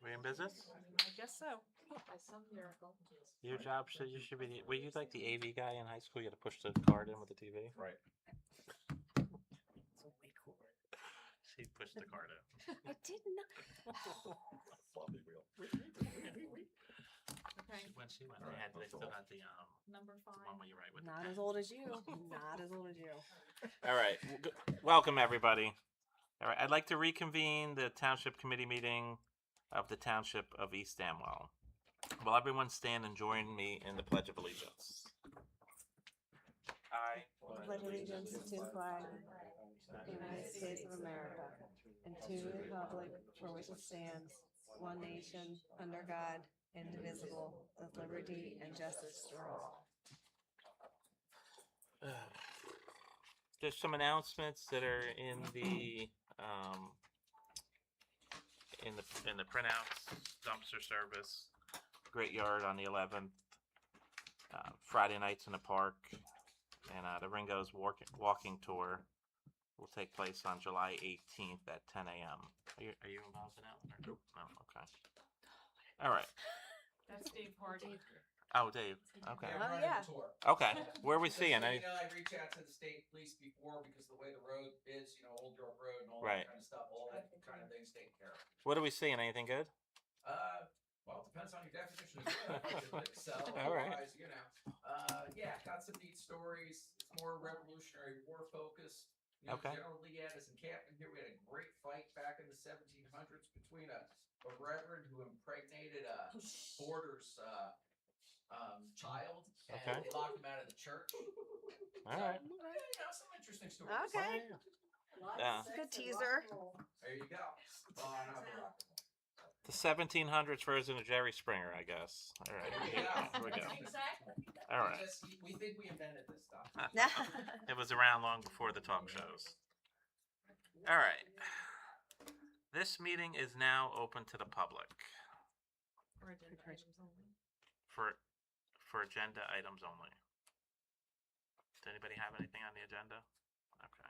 We in business? I guess so. By some miracle. Your job you should be. Were you like the AV guy in high school? You had to push the card in with the TV. Right. It's way cooler. She pushed the card in. I did not. Bobby wheel. Okay. When she went, they still had the Number the 5. one where you write with. Not the as old as you. Not as old as you. All right. Welcome, everybody. All right. I'd like to reconvene the Township Committee meeting of the Township of East Amwell. Will everyone stand and join me in the Pledge of Allegiance? I Pledge allegiance to the flag of the United States of America and to the republic for which it stands, one nation, under God, indivisible, with liberty and justice for all. There's some announcements that are in the printouts. Dumpster service, Great Yard on the 11th. Friday nights in the park, and the Ringo's walking tour will take place on July 18th at 10 a.m. Are you involved in that one? Nope. No. Okay. All right. That's Dave Hardy. Oh, Dave. Okay. Oh, yeah. Okay. Where are we seeing? I reach out to the state police before because the way the road is, Old York Road and all Right. that kind of stuff, all that kind of things taken care of. What are we seeing? Anything good? Well, it depends on your definition of good. So, All right. otherwise, yeah, got some neat stories. It's more Revolutionary War focused. Okay. General Lee had us encampment here. We had a great fight back in the 1700s between a reverend who impregnated a border's child, and Okay. they locked him out of the church. All right. Some interesting stories. Okay. Yeah. Good teaser. There you go. The 1700s version of Jerry Springer, I guess. All right. Here we go. Exactly. All right. We think we invented this stuff. It was around long before the talk shows. All right. This meeting is now open to the public For agenda items only. for agenda items only. Does anybody have anything on the agenda? Okay.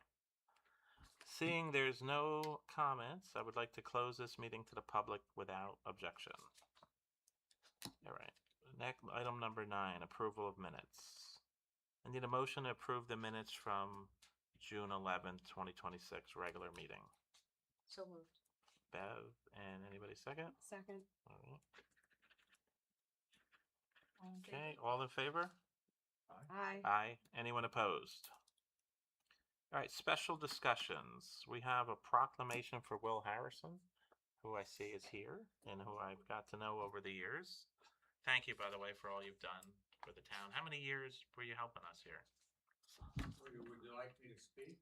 Seeing there's no comments, I would like to close this meeting to the public without objection. All right. Next, item number 9, approval of minutes. I need a motion to approve the minutes from June 11th, 2026 regular meeting. So moved. Bev, and anybody second? Second. All right. All in Okay, favor? all in favor? Aye. Aye. Anyone opposed? All right, special discussions. We have a proclamation for Will Harrison, who I see is here and who I've got to know over the years. Thank you, by the way, for all you've done for the town. How many years were you helping us here? Would you like me to speak?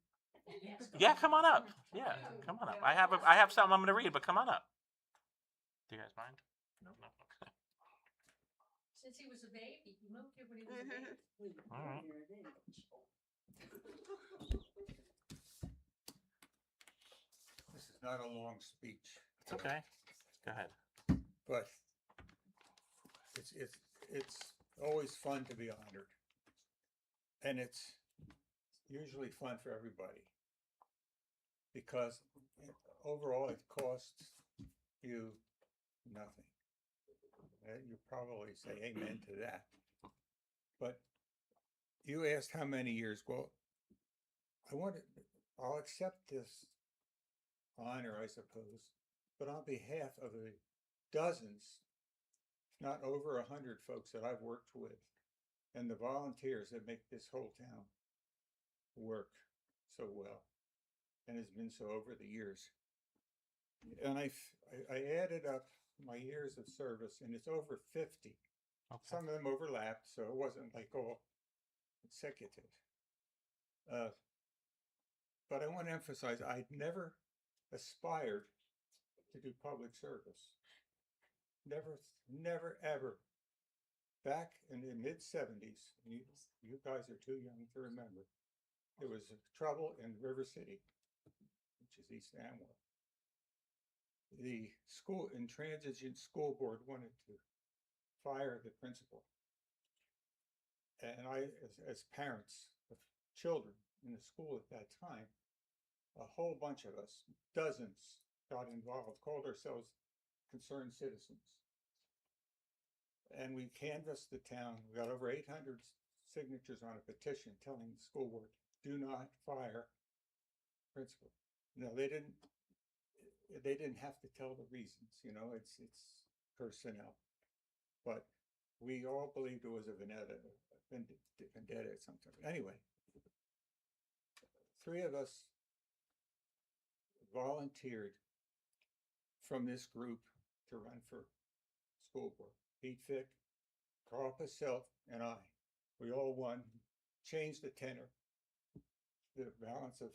Yeah, come on up. Yeah, come on up. I have something I'm going to read, but come on up. Do you guys mind? No. Okay. Since he was a baby, he moved here when he was a baby. All right. This is not a long speech, It's okay. Go ahead. but it's always fun to be honored. And it's usually fun for everybody. Because overall it costs you nothing. You probably say amen to that. But you asked how many years. Well, I'll accept this honor, I suppose, but on behalf of the dozens, if not over 100 folks that I've worked with, and the volunteers that make this whole town work so well, and has been so over the years. And I added up my years of service, and it's over 50. Okay. Some of them overlapped, so it wasn't like all consecutive. But I want to emphasize, I'd never aspired to do public service. Never, ever. Back in the mid-70s, you guys are too young to remember, there was trouble in River City, which is East Amwell. the school, intransigent school board wanted to fire the principal. And as parents of children in the school at that time, a whole bunch of us, dozens, got involved, called ourselves concerned citizens. And we canvassed the town. We got over 800 signatures on a petition telling the school board, do not fire principal. No, they didn't have to tell the reasons, you know, it's personnel. But we all believed it was a vendetta at some time. Anyway, 3 of us volunteered from this group to run for school board. Pete Fick, Carl Passelt, and I. We all won, changed the tenor, the balance of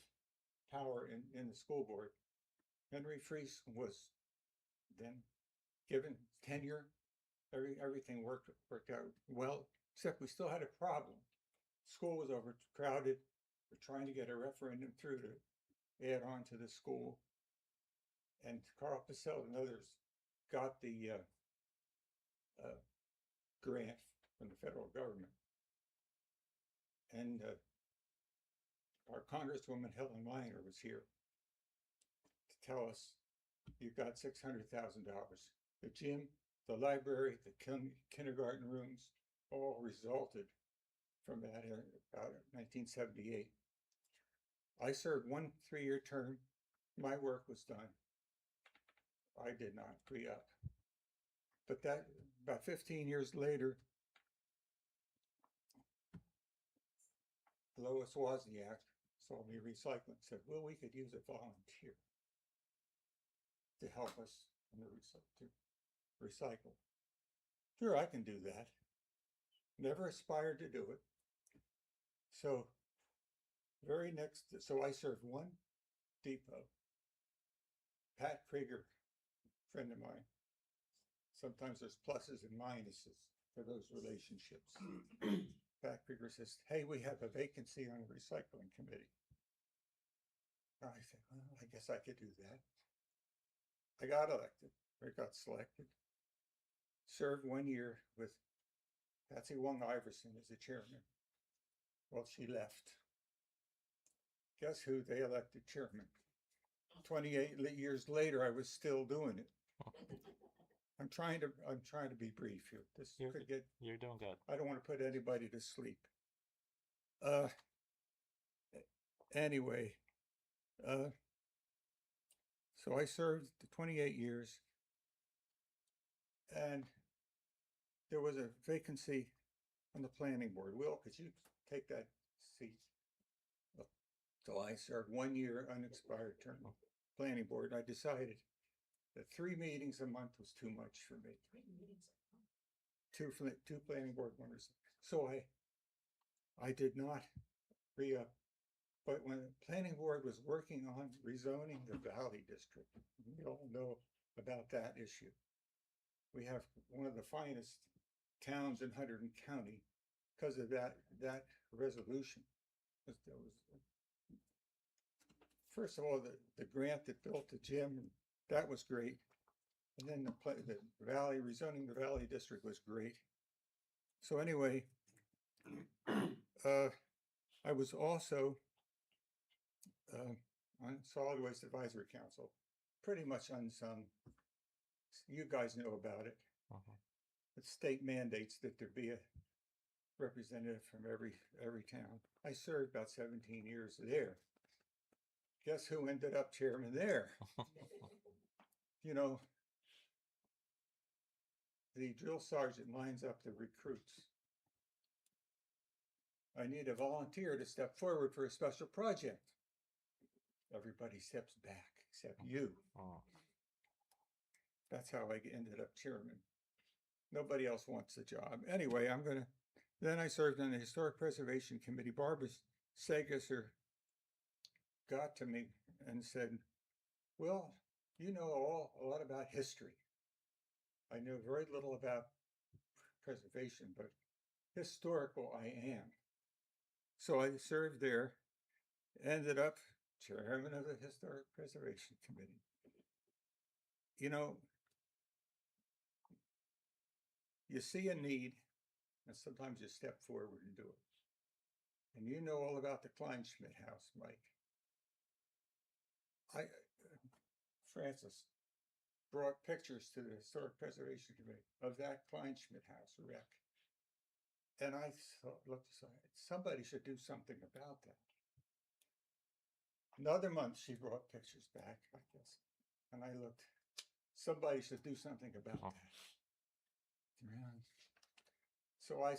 power in the school board. Henry Freese was then given tenure. Everything worked out well, except we still had a problem. School was overcrowded. We're trying to get a referendum through to add on to the school. And Carl Passelt and others got the grant from the federal government. And our Congresswoman Helen Miner was here to tell us, you've got $600,000. The gym, the library, the kindergarten rooms all resulted from that in about 1978. I served 1 3-year term. My work was done. I did not re-up. But that, about 15 years later, Lois Wozniak saw me recycling, said, well, we could use a volunteer to help us in the recycle. Sure, I can do that. Never aspired to do it. So so I served 1 depot. Pat Krieger, friend of mine. Sometimes there's pluses and minuses for those relationships. Pat Krieger says, hey, we have a vacancy on the recycling committee. I said, well, I guess I could do that. I got elected, or got selected. Served 1 year with Patsy Wong Iverson as the chairman. Well, she left. Guess who they elected chairman? 28 years later, I was still doing it. I'm trying to be brief here. You're doing good. I don't want to put anybody to sleep. Anyway, so I served 28 years, and there was a vacancy on the planning board. Will, could you take that seat? So I served 1 year unexpired term planning board. I decided that 3 meetings a month was too much for me. 2 planning board members. So I did not re-up. But when the planning board was working on rezoning the Valley District, we all know about that issue. We have one of the finest towns in Hunterdon County because of that resolution. First of all, the grant that built the gym, that was great. And then the Valley, rezoning the Valley District was great. So anyway, I was also on Solid Waste Advisory Council, pretty much unsung. You guys know about it. The state mandates that there be a representative from every town. I served about 17 years there. Guess who ended up chairman there? You know, the drill sergeant lines up the recruits. I need a volunteer to step forward for a special project. Everybody steps back except you. That's how I ended up chairman. Nobody else wants the job. Anyway, then I served on the Historic Preservation Committee. Barbara Sagesser got to me and said, well, you know a lot about history. I know very little about preservation, but historical I am. So I served there, ended up chairman of the Historic Preservation Committee. you know, you see a need, and sometimes you step forward and do it. And you know all about the Kleinschmidt house, Mike. Francis brought pictures to the Historic Preservation Committee of that Kleinschmidt house wreck. And I looked aside, somebody should do something about that. Another month, she brought pictures back, I guess. And I looked, somebody should do something about that. Yeah. So I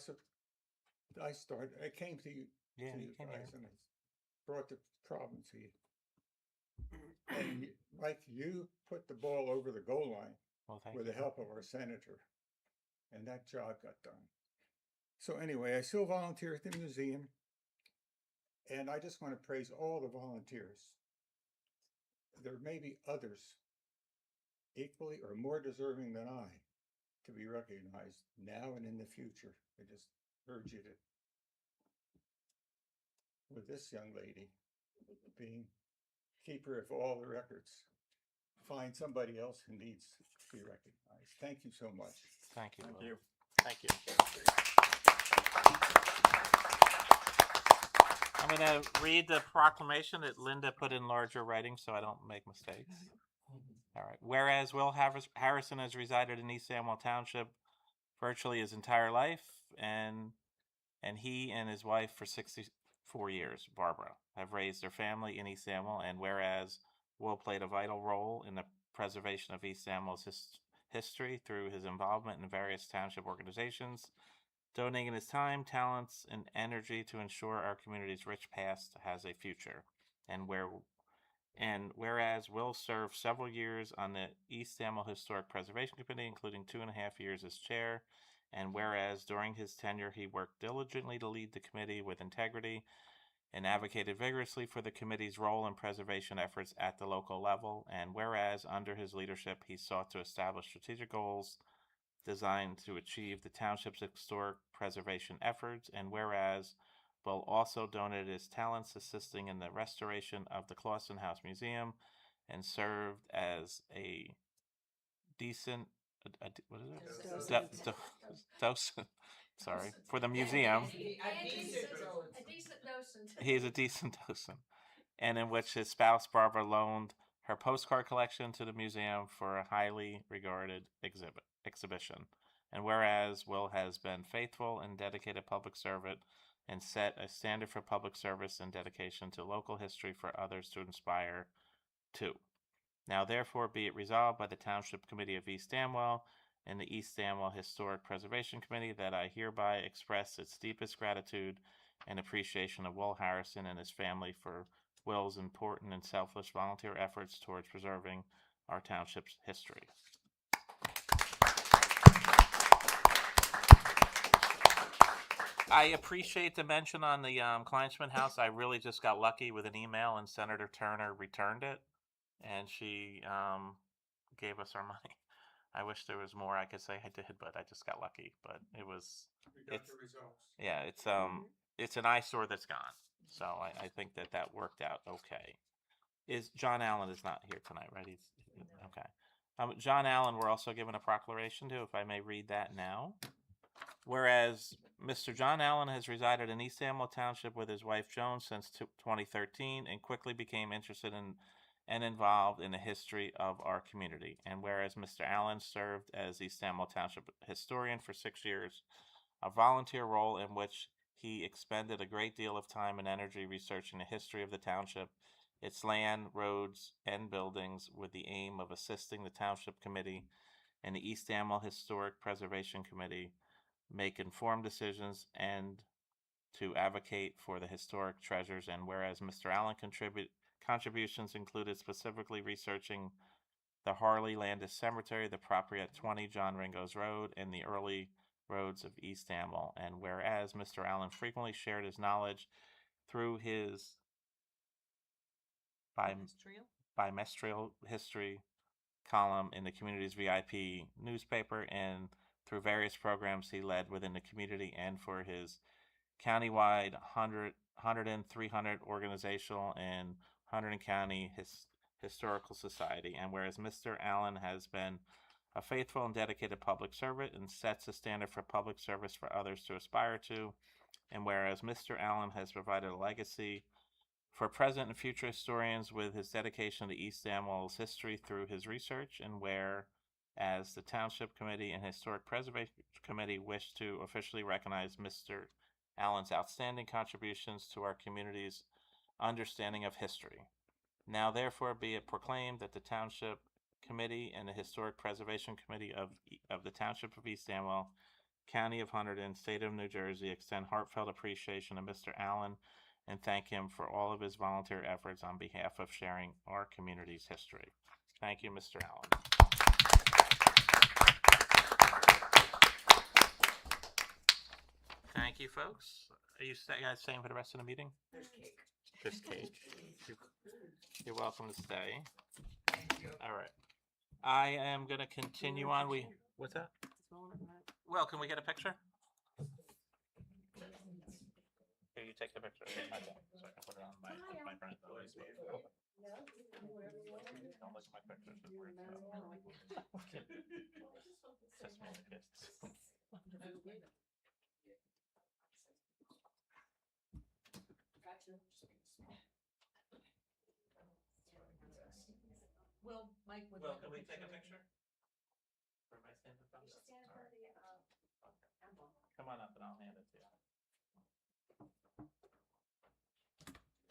came to you, Yeah, to you you came guys, here. and I brought the problem to you. And Mike, you put the ball over the goal line Well, thank with you. the help of our senator, and that job got done. So anyway, I still volunteer at the museum, and I just want to praise all the volunteers. There may be others equally or more deserving than I to be recognized now and in the future. I just urge you to, with this young lady being keeper of all the records, find somebody else who needs to be recognized. Thank you so much. Thank you. Thank Will. you. Thank you. I'm going to read the proclamation that Linda put in larger writing so I don't make mistakes. All right. Whereas Will Harrison has resided in East Amwell Township virtually his entire life, and he and his wife for 64 years, Barbara, have raised their family in East Amwell, and whereas Will played a vital role in the preservation of East Amwell's history through his involvement in various township organizations, donating his time, talents, and energy to ensure our community's rich past has a future. And whereas Will served several years on the East Amwell Historic Preservation Committee, including 2.5 years as chair, and whereas during his tenure he worked diligently to lead the committee with integrity and advocated vigorously for the committee's role in preservation efforts at the local level, and whereas under his leadership he sought to establish strategic goals designed to achieve the township's historic preservation efforts, and whereas Will also donated his talents assisting in the restoration of the Clawson House Museum and served as a decent, what is it? Docent, sorry, for the museum. A decent docent. He's a decent docent, and in which his spouse Barbara loaned her postcard collection to the museum for a highly regarded exhibition. And whereas Will has been faithful and dedicated public servant and set a standard for public service and dedication to local history for others to inspire to. Now therefore be it resolved by the Township Committee of East Amwell and the East Amwell Historic Preservation Committee that I hereby express its deepest gratitude and appreciation of Will Harrison and his family for Will's important and selfless volunteer efforts towards preserving our township's history. I appreciate the mention on the Kleinschmidt house. I really just got lucky with an email, and Senator Turner returned it, and she gave us our money. I wish there was more I could say I did, but I just got lucky. But it was, We got it's, the results. yeah, it's an eyesore that's gone. So I think that worked out okay. John Allen is not here tonight, right? He's okay. John Allen, we're also given a proclamation to, if I may read that now. Whereas Mr. John Allen has resided in East Amwell Township with his wife Joan since 2013 and quickly became interested in and involved in the history of our community. And whereas Mr. Allen served as East Amwell Township historian for 6 years, a volunteer role in which he expended a great deal of time and energy researching the history of the township, its land, roads, and buildings, with the aim of assisting the Township Committee and the East Amwell Historic Preservation Committee make informed decisions and to advocate for the historic treasures. And whereas Mr. Allen contributions included specifically researching the Harley Landis Cemetery, the property at 20 John Ringo's Road, and the early roads of East Amwell. And whereas Mr. Allen frequently shared his knowledge through his bimestral history column in the community's VIP newspaper and through various programs he led within the community, and for his countywide 100 and 300 organizational and 100 county Historical Society. And whereas Mr. Allen has been a faithful and dedicated public servant and sets a standard for public service for others to aspire to, and whereas Mr. Allen has provided a legacy for present and future historians with his dedication to East Amwell's history through his research, and whereas the Township Committee and Historic Preservation Committee wish to officially recognize Mr. Allen's outstanding contributions to our community's understanding of history. Now therefore be it proclaimed that the Township Committee and the Historic Preservation Committee of the Township of East Amwell, County of Hunterdon, State of New Jersey, extend heartfelt appreciation to Mr. Allen and thank him for all of his volunteer efforts on behalf of sharing our community's history. Thank you, Mr. Allen. Thank you, folks. Are you guys staying for the rest of the meeting? There's cake. There's cake. You're welcome to stay. Thank you. All right. I am going to continue on. What's that? Well, can we get a picture? Here, you take the picture. Okay, so I can put it on my front. Don't look at my pictures. It's weird. Just me and the kids. Well, Mike would. Well, like can we take a picture. picture? Or am I standing in front of this? All right. Come on up and I'll hand it to you.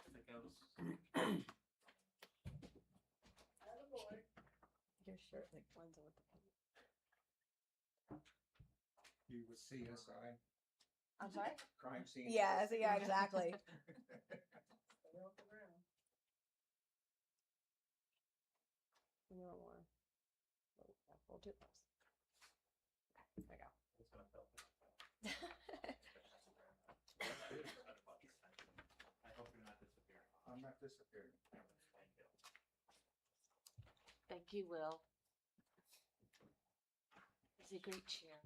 If it goes. Your shirt like blends in with the pink. You with CSI, I'm sorry? crime scene. Yeah, yeah, exactly. A little more. A little too close. Okay, there we go. It's gonna fill. I hope you're not disappearing. I'm not disappearing. Thank you. Thank you, Will. It's a great chair.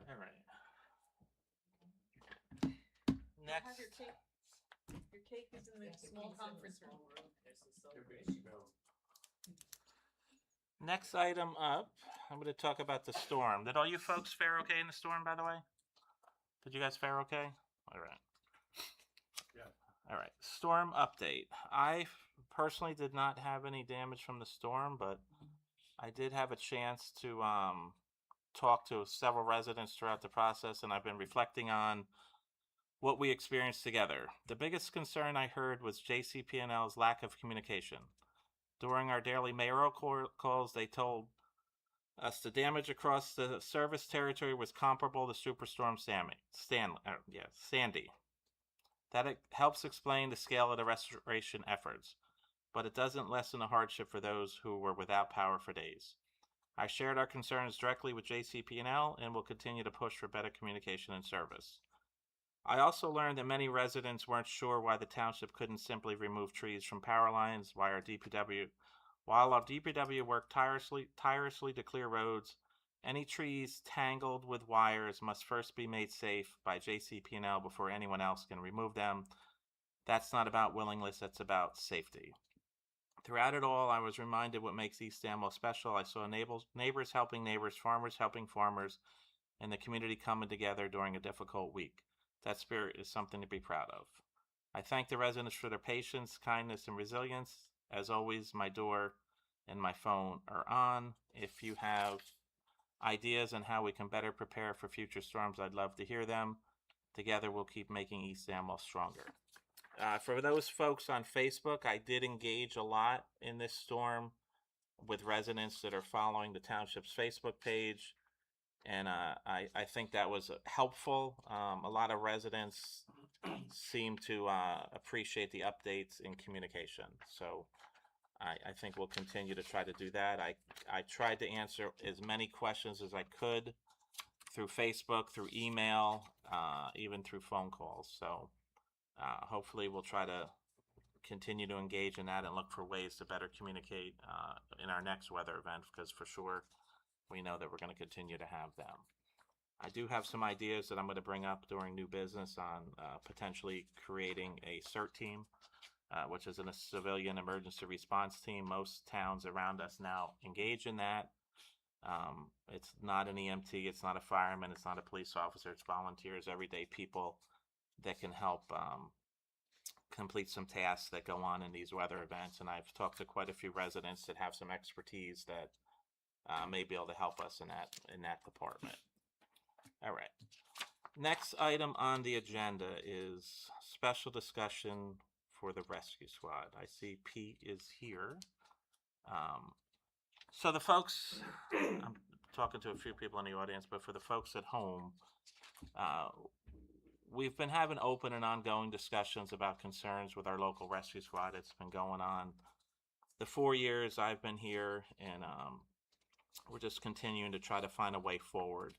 All right. Next. Your cake is in the small conference room. Next item up, I'm going to talk about the storm. Did all you folks fare okay in the storm, by the way? Did you guys fare okay? All right. Yeah. All right. Storm update. I personally did not have any damage from the storm, but I did have a chance to talk to several residents throughout the process, and I've been reflecting on what we experienced together. The biggest concern I heard was JCP&L's lack of communication. During our daily mayoral calls, they told us the damage across the service territory was comparable to Superstorm Sandy. That helps explain the scale of the restoration efforts, but it doesn't lessen the hardship for those who were without power for days. I shared our concerns directly with JCP&L and will continue to push for better communication and service. I also learned that many residents weren't sure why the township couldn't simply remove trees from power lines, while our DPW worked tirelessly to clear roads. Any trees tangled with wires must first be made safe by JCP&L before anyone else can remove them. That's not about willingness, that's about safety. Throughout it all, I was reminded what makes East Amwell special. I saw neighbors helping neighbors, farmers helping farmers, and the community coming together during a difficult week. That spirit is something to be proud of. I thank the residents for their patience, kindness, and resilience. As always, my door and my phone are on. If you have ideas on how we can better prepare for future storms, I'd love to hear them. Together, we'll keep making East Amwell stronger. For those folks on Facebook, I did engage a lot in this storm with residents that are following the township's Facebook page. And I think that was helpful. A lot of residents seem to appreciate the updates in communication. So I think we'll continue to try to do that. I tried to answer as many questions as I could through Facebook, through email, even through phone calls. So hopefully we'll try to continue to engage in that and look for ways to better communicate in our next weather event, because for sure we know that we're going to continue to have them. I do have some ideas that I'm going to bring up during new business on potentially creating a CERT team, which is a civilian emergency response team. Most towns around us now engage in that. It's not an EMT, it's not a fireman, it's not a police officer, it's volunteers, everyday people that can help complete some tasks that go on in these weather events. And I've talked to quite a few residents that have some expertise that may be able to help us in that department. All right. Next item on the agenda is special discussion for the rescue squad. I see Pete is here. So the folks, I'm talking to a few people in the audience, but for the folks at home, we've been having open and ongoing discussions about concerns with our local rescue squad. It's been going on the 4 years I've been here, and we're just continuing to try to find a way forward.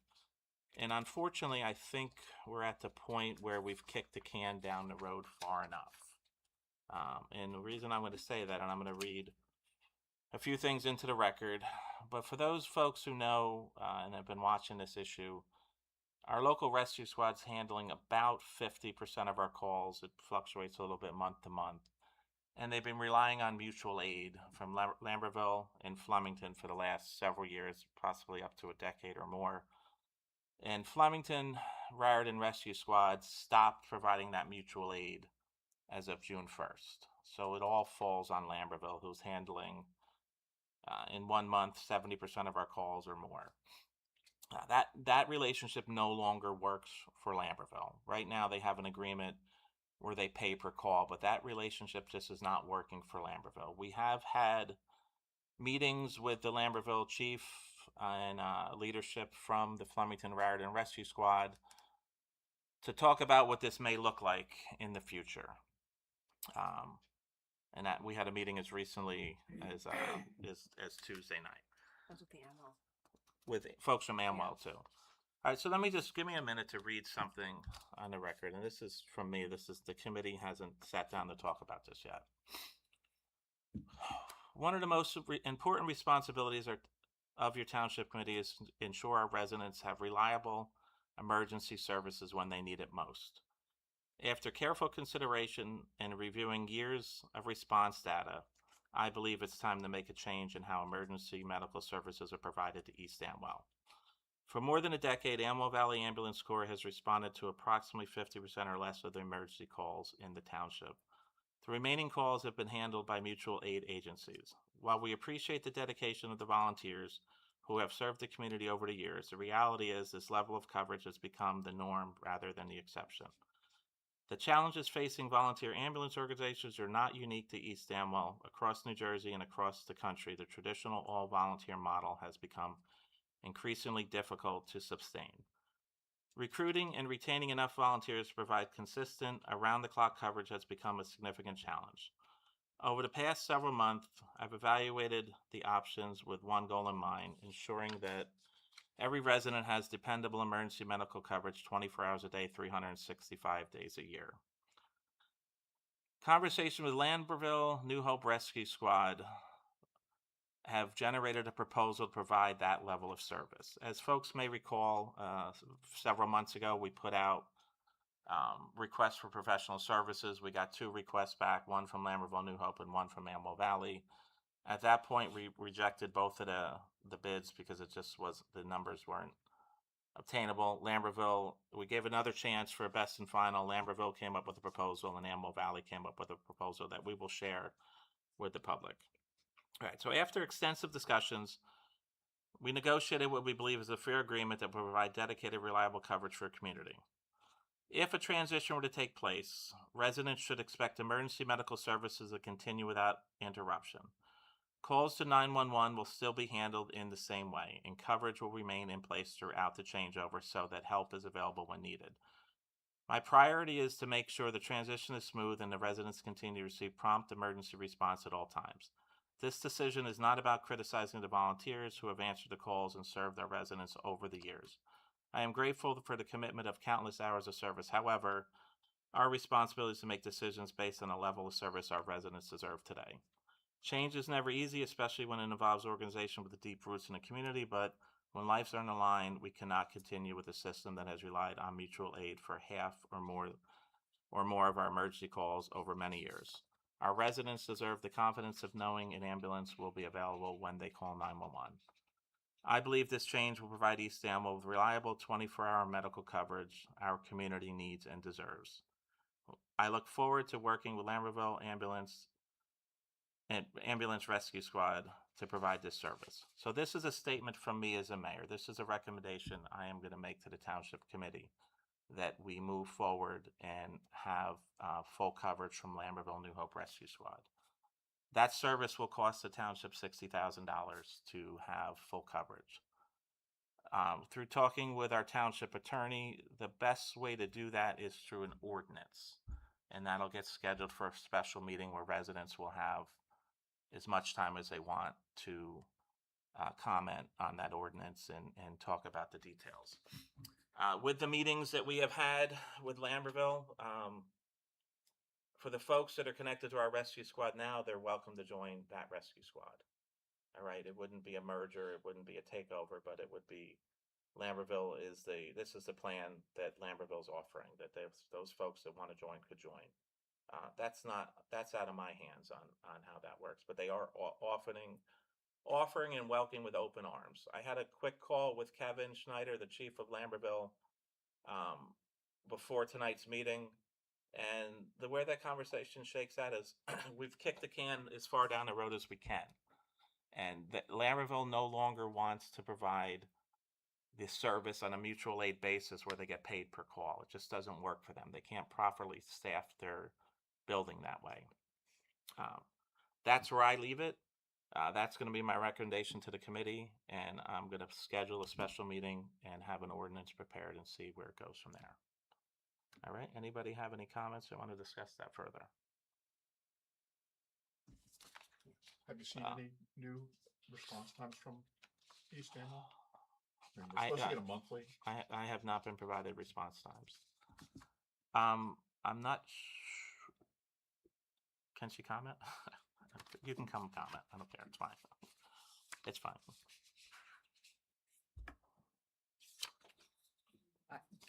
And unfortunately, I think we're at the point where we've kicked the can down the road far enough. And the reason I'm going to say that, and I'm going to read a few things into the record, but for those folks who know and have been watching this issue, our local rescue squad's handling about 50% of our calls. It fluctuates a little bit month to month. And they've been relying on mutual aid from Lambertville and Flemington for the last several years, possibly up to a decade or more. And Flemington Raritan Rescue Squad stopped providing that mutual aid as of June 1st. So it all falls on Lambertville, who's handling, in 1 month, 70% of our calls or more. That relationship no longer works for Lambertville. Right now they have an agreement where they pay per call, but that relationship just is not working for Lambertville. We have had meetings with the Lambertville chief and leadership from the Flemington Raritan Rescue Squad to talk about what this may look like in the future. And that we had a meeting as recently as Tuesday night. That's with the ammo. With folks from Amwell too. All right, so let me just give me a minute to read something on the record, and this is from me. This is the committee hasn't sat down to talk about this yet. One of the most important responsibilities of your township committee is to ensure our residents have reliable emergency services when they need it most. After careful consideration and reviewing years of response data, I believe it's time to make a change in how emergency medical services are provided to East Amwell. For more than a decade, Amwell Valley Ambulance Corps has responded to approximately 50% or less of the emergency calls in the township. The remaining calls have been handled by mutual aid agencies. While we appreciate the dedication of the volunteers who have served the community over the years, the reality is this level of coverage has become the norm rather than the exception. The challenges facing volunteer ambulance organizations are not unique to East Amwell. Across New Jersey and across the country, the traditional all-volunteer model has become increasingly difficult to sustain. Recruiting and retaining enough volunteers to provide consistent, around-the-clock coverage has become a significant challenge. Over the past several months, I've evaluated the options with one goal in mind, ensuring that every resident has dependable emergency medical coverage 24 hours a day, 365 days a year. Conversation with Lambertville New Hope Rescue Squad have generated a proposal to provide that level of service. As folks may recall, several months ago, we put out requests for professional services. We got 2 requests back, one from Lambertville New Hope and one from Amwell Valley. At that point, we rejected both of the bids because it just was, the numbers weren't obtainable. Lambertville, we gave another chance for a best and final. Lambertville came up with a proposal, and Amwell Valley came up with a proposal that we will share with the public. All right, so after extensive discussions, we negotiated what we believe is a fair agreement that will provide dedicated, reliable coverage for a community. If a transition were to take place, residents should expect emergency medical services to continue without interruption. Calls to 911 will still be handled in the same way, and coverage will remain in place throughout the changeover so that help is available when needed. My priority is to make sure the transition is smooth and the residents continue to receive prompt emergency response at all times. This decision is not about criticizing the volunteers who have answered the calls and served our residents over the years. I am grateful for the commitment of countless hours of service. However, our responsibility is to make decisions based on the level of service our residents deserve today. Change is never easy, especially when it involves organization with deep roots in the community, but When lives are on the line, we cannot continue with a system that has relied on mutual aid for half or more of our emergency calls over many years. Our residents deserve the confidence of knowing an ambulance will be available when they call 911. I believe this change will provide East Amwell with reliable 24-hour medical coverage our community needs and deserves. I look forward to working with Lambertville Ambulance Rescue Squad to provide this service. So this is a statement from me as a mayor. This is a recommendation I am going to make to the Township Committee that we move forward and have full coverage from Lambertville New Hope Rescue Squad. That service will cost the township $60,000 to have full coverage. Through talking with our township attorney, the best way to do that is through an ordinance. And that'll get scheduled for a special meeting where residents will have as much time as they want to comment on that ordinance and talk about the details. With the meetings that we have had with Lambertville, for the folks that are connected to our rescue squad now, they're welcome to join that rescue squad. All right, it wouldn't be a merger, it wouldn't be a takeover, but it would be this is the plan that Lambertville's offering, that those folks that want to join could join. That's out of my hands on how that works, but they are offering and welcoming with open arms. I had a quick call with Kevin Schneider, the chief of Lambertville, before tonight's meeting, and the way that conversation shakes out is we've kicked the can as far down the road as we can, and that Lambertville no longer wants to provide this service on a mutual aid basis where they get paid per call. It just doesn't work for them. They can't properly staff their building that way. That's where I leave it. That's going to be my recommendation to the committee, and I'm going to schedule a special meeting and have an ordinance prepared and see where it goes from there. All right, anybody have any comments or want to discuss that further? Have you seen any new response times from East Amwell? I mean, I, we're supposed to get a monthly. I have not been provided response times. I'm not. Can she comment? You can come comment. I don't care. It's fine. It's fine.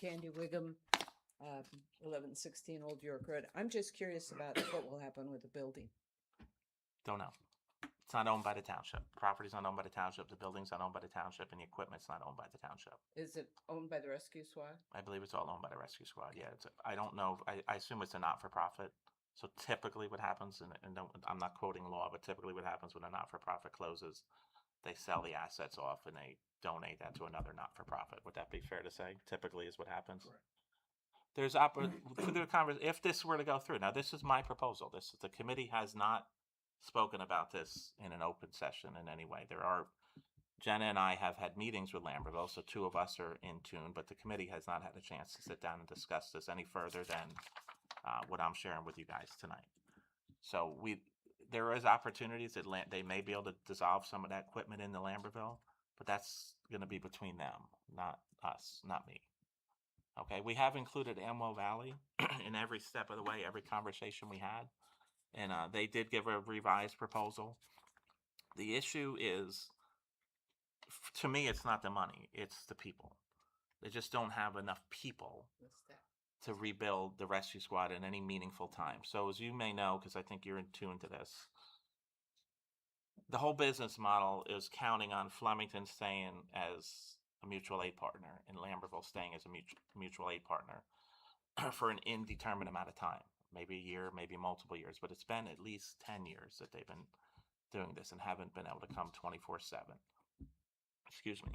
Candy Wiggum, 1116 Old York Road. I'm just curious about what will happen with the building. Don't know. It's not owned by the township. Property's not owned by the township. The building's not owned by the township, and the equipment's not owned by the township. Is it owned by the rescue squad? I believe it's all owned by the rescue squad. Yeah, I don't know. I assume it's a not-for-profit. So typically what happens, and I'm not quoting law, but typically what happens when a not-for-profit closes, they sell the assets off and they donate that to another not-for-profit. Would that be fair to say? Typically is what happens. Correct. There's if this were to go through. Now, this is my proposal. The committee has not spoken about this in an open session in any way. Jenna and I have had meetings with Lambertville, so two of us are in tune, but the committee has not had a chance to sit down and discuss this any further than what I'm sharing with you guys tonight. So there is opportunities that they may be able to dissolve some of that equipment into Lambertville, but that's going to be between them, not us, not me. Okay, we have included Amwell Valley in every step of the way, every conversation we had, and they did give a revised proposal. The issue is, to me, it's not the money, it's the people. They just don't have enough people to rebuild the rescue squad in any meaningful time. So as you may know, because I think you're in tune to this, the whole business model is counting on Flemington staying as a mutual aid partner and Lambertville staying as a mutual aid partner for an indeterminate amount of time, maybe a year, maybe multiple years, but it's been at least 10 years that they've been doing this and haven't been able to come 24/7. Excuse me.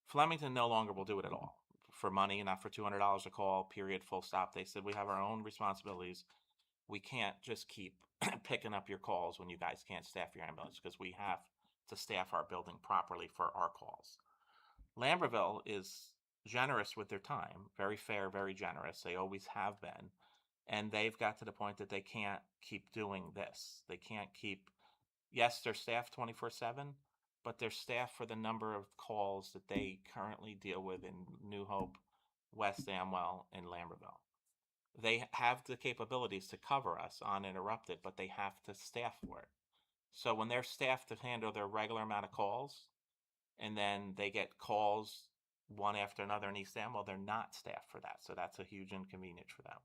Flemington no longer will do it at all. For money, not for $200 a call, period, full stop. They said we have our own responsibilities. We can't just keep picking up your calls when you guys can't staff your ambulance, because we have to staff our building properly for our calls. Lambertville is generous with their time, very fair, very generous. They always have been. And they've got to the point that they can't keep doing this. They can't keep, yes, they're staffed 24/7, but they're staffed for the number of calls that they currently deal with in New Hope, West Amwell, and Lambertville. They have the capabilities to cover us uninterrupted, but they have to staff for it. So when they're staffed to handle their regular amount of calls, and then they get calls one after another in East End. Well, they're not staffed for that, so that's a huge inconvenience for them.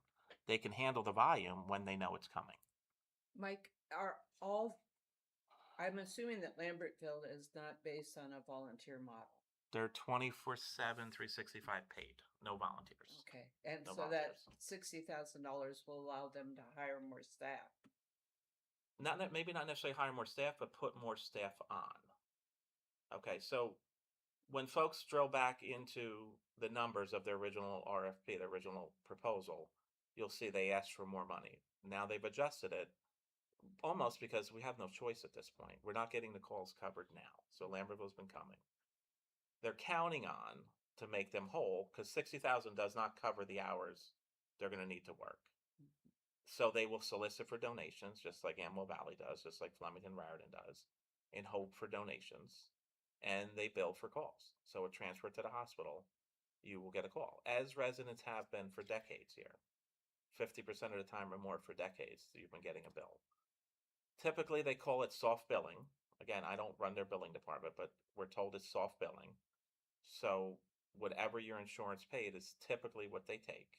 They can handle the volume when they know it's coming. Mike, are all, I'm assuming that Lambertville is not based on a volunteer model. They're 24/7, 365 paid, no volunteers. Okay, and No so that volunteers. $60,000 will allow them to hire more staff. Maybe not necessarily hire more staff, but put more staff on. Okay, so when folks drill back into the numbers of their original RFP, their original proposal, you'll see they asked for more money. Now they've adjusted it almost because we have no choice at this point. We're not getting the calls covered now. So Lambertville's been coming. They're counting on to make them whole because 60,000 does not cover the hours they're going to need to work. So they will solicit for donations, just like Amwell Valley does, just like Flemington Raritan does, and hope for donations. And they bill for calls. So a transfer to the hospital, you will get a call, as residents have been for decades here. 50% of the time or more for decades, you've been getting a bill. Typically, they call it soft billing. Again, I don't run their billing department, but we're told it's soft billing. So whatever your insurance paid is typically what they take.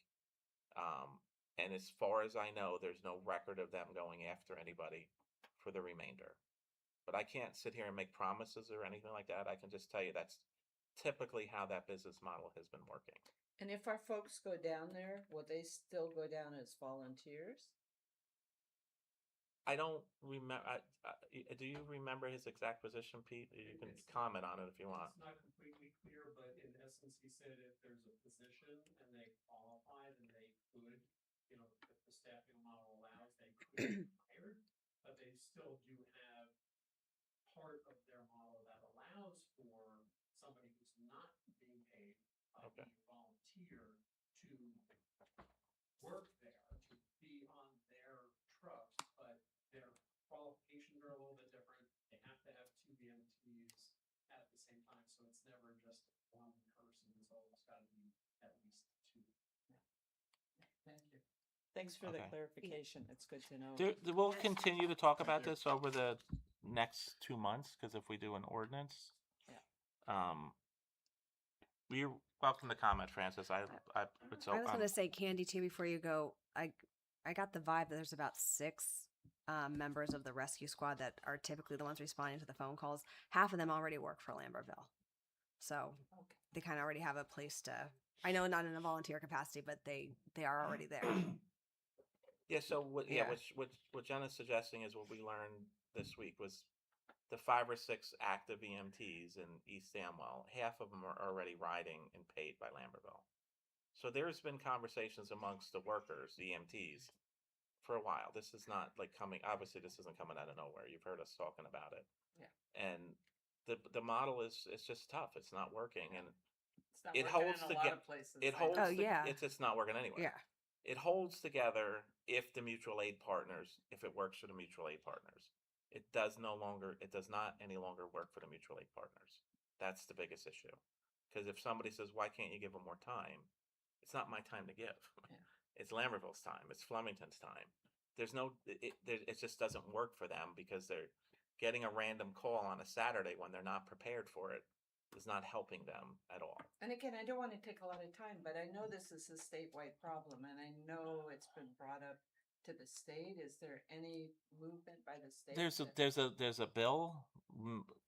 And as far as I know, there's no record of them going after anybody for the remainder. But I can't sit here and make promises or anything like that. I can just tell you that's typically how that business model has been working. And if our folks go down there, will they still go down as volunteers? I don't remember. Do you remember his exact position, Pete? You can comment on it if you want. It's not completely clear, but in essence, he said if there's a position and they qualify, then they could, if the staffing model allows, they could be hired, but they still do have part of their model that allows for somebody who's not being paid, Okay. being a volunteer, to work there, to be on their trucks, but their qualifications are a little bit different. They have to have 2 BMTs at the same time, so it's never just one person. It's always got to be at least 2. Thank you. Thanks for the Okay. clarification. It's good to know. We'll continue to talk about this over the next 2 months because if we do an ordinance, you're welcome to comment, Francis. I was going to say, Candy, too, before you go. I got the vibe that there's about 6 members of the rescue squad that are typically the ones responding to the phone calls. Half of them already work for Lambertville, so they kind of already have a place to. I know not in a volunteer capacity, but they are already there. Yeah. So what Jenna's suggesting is what we learned this week was the 5 or 6 active EMTs in East Amwell. Half of them are already riding and paid by Lambertville. So there's been conversations amongst the workers, the EMTs, for a while. This is not like coming. Obviously, this isn't coming out of nowhere. You've heard us talking about it. Yeah. And the model is just tough. It's not working, and It's not it working holds in a lot of places. it holds. Oh, yeah. It's not working anywhere. Yeah. It holds together if the mutual aid partners, if it works for the mutual aid partners. It does not any longer work for the mutual aid partners. That's the biggest issue. Because if somebody says, why can't you give them more time? It's not my time to give. Yeah. It's Lambertville's time. It's Flemington's time. It just doesn't work for them because they're getting a random call on a Saturday when they're not prepared for it is not helping them at all. And again, I don't want to take a lot of time, but I know this is a statewide problem, and I know it's been brought up to the state. Is there any movement by the state? There's a bill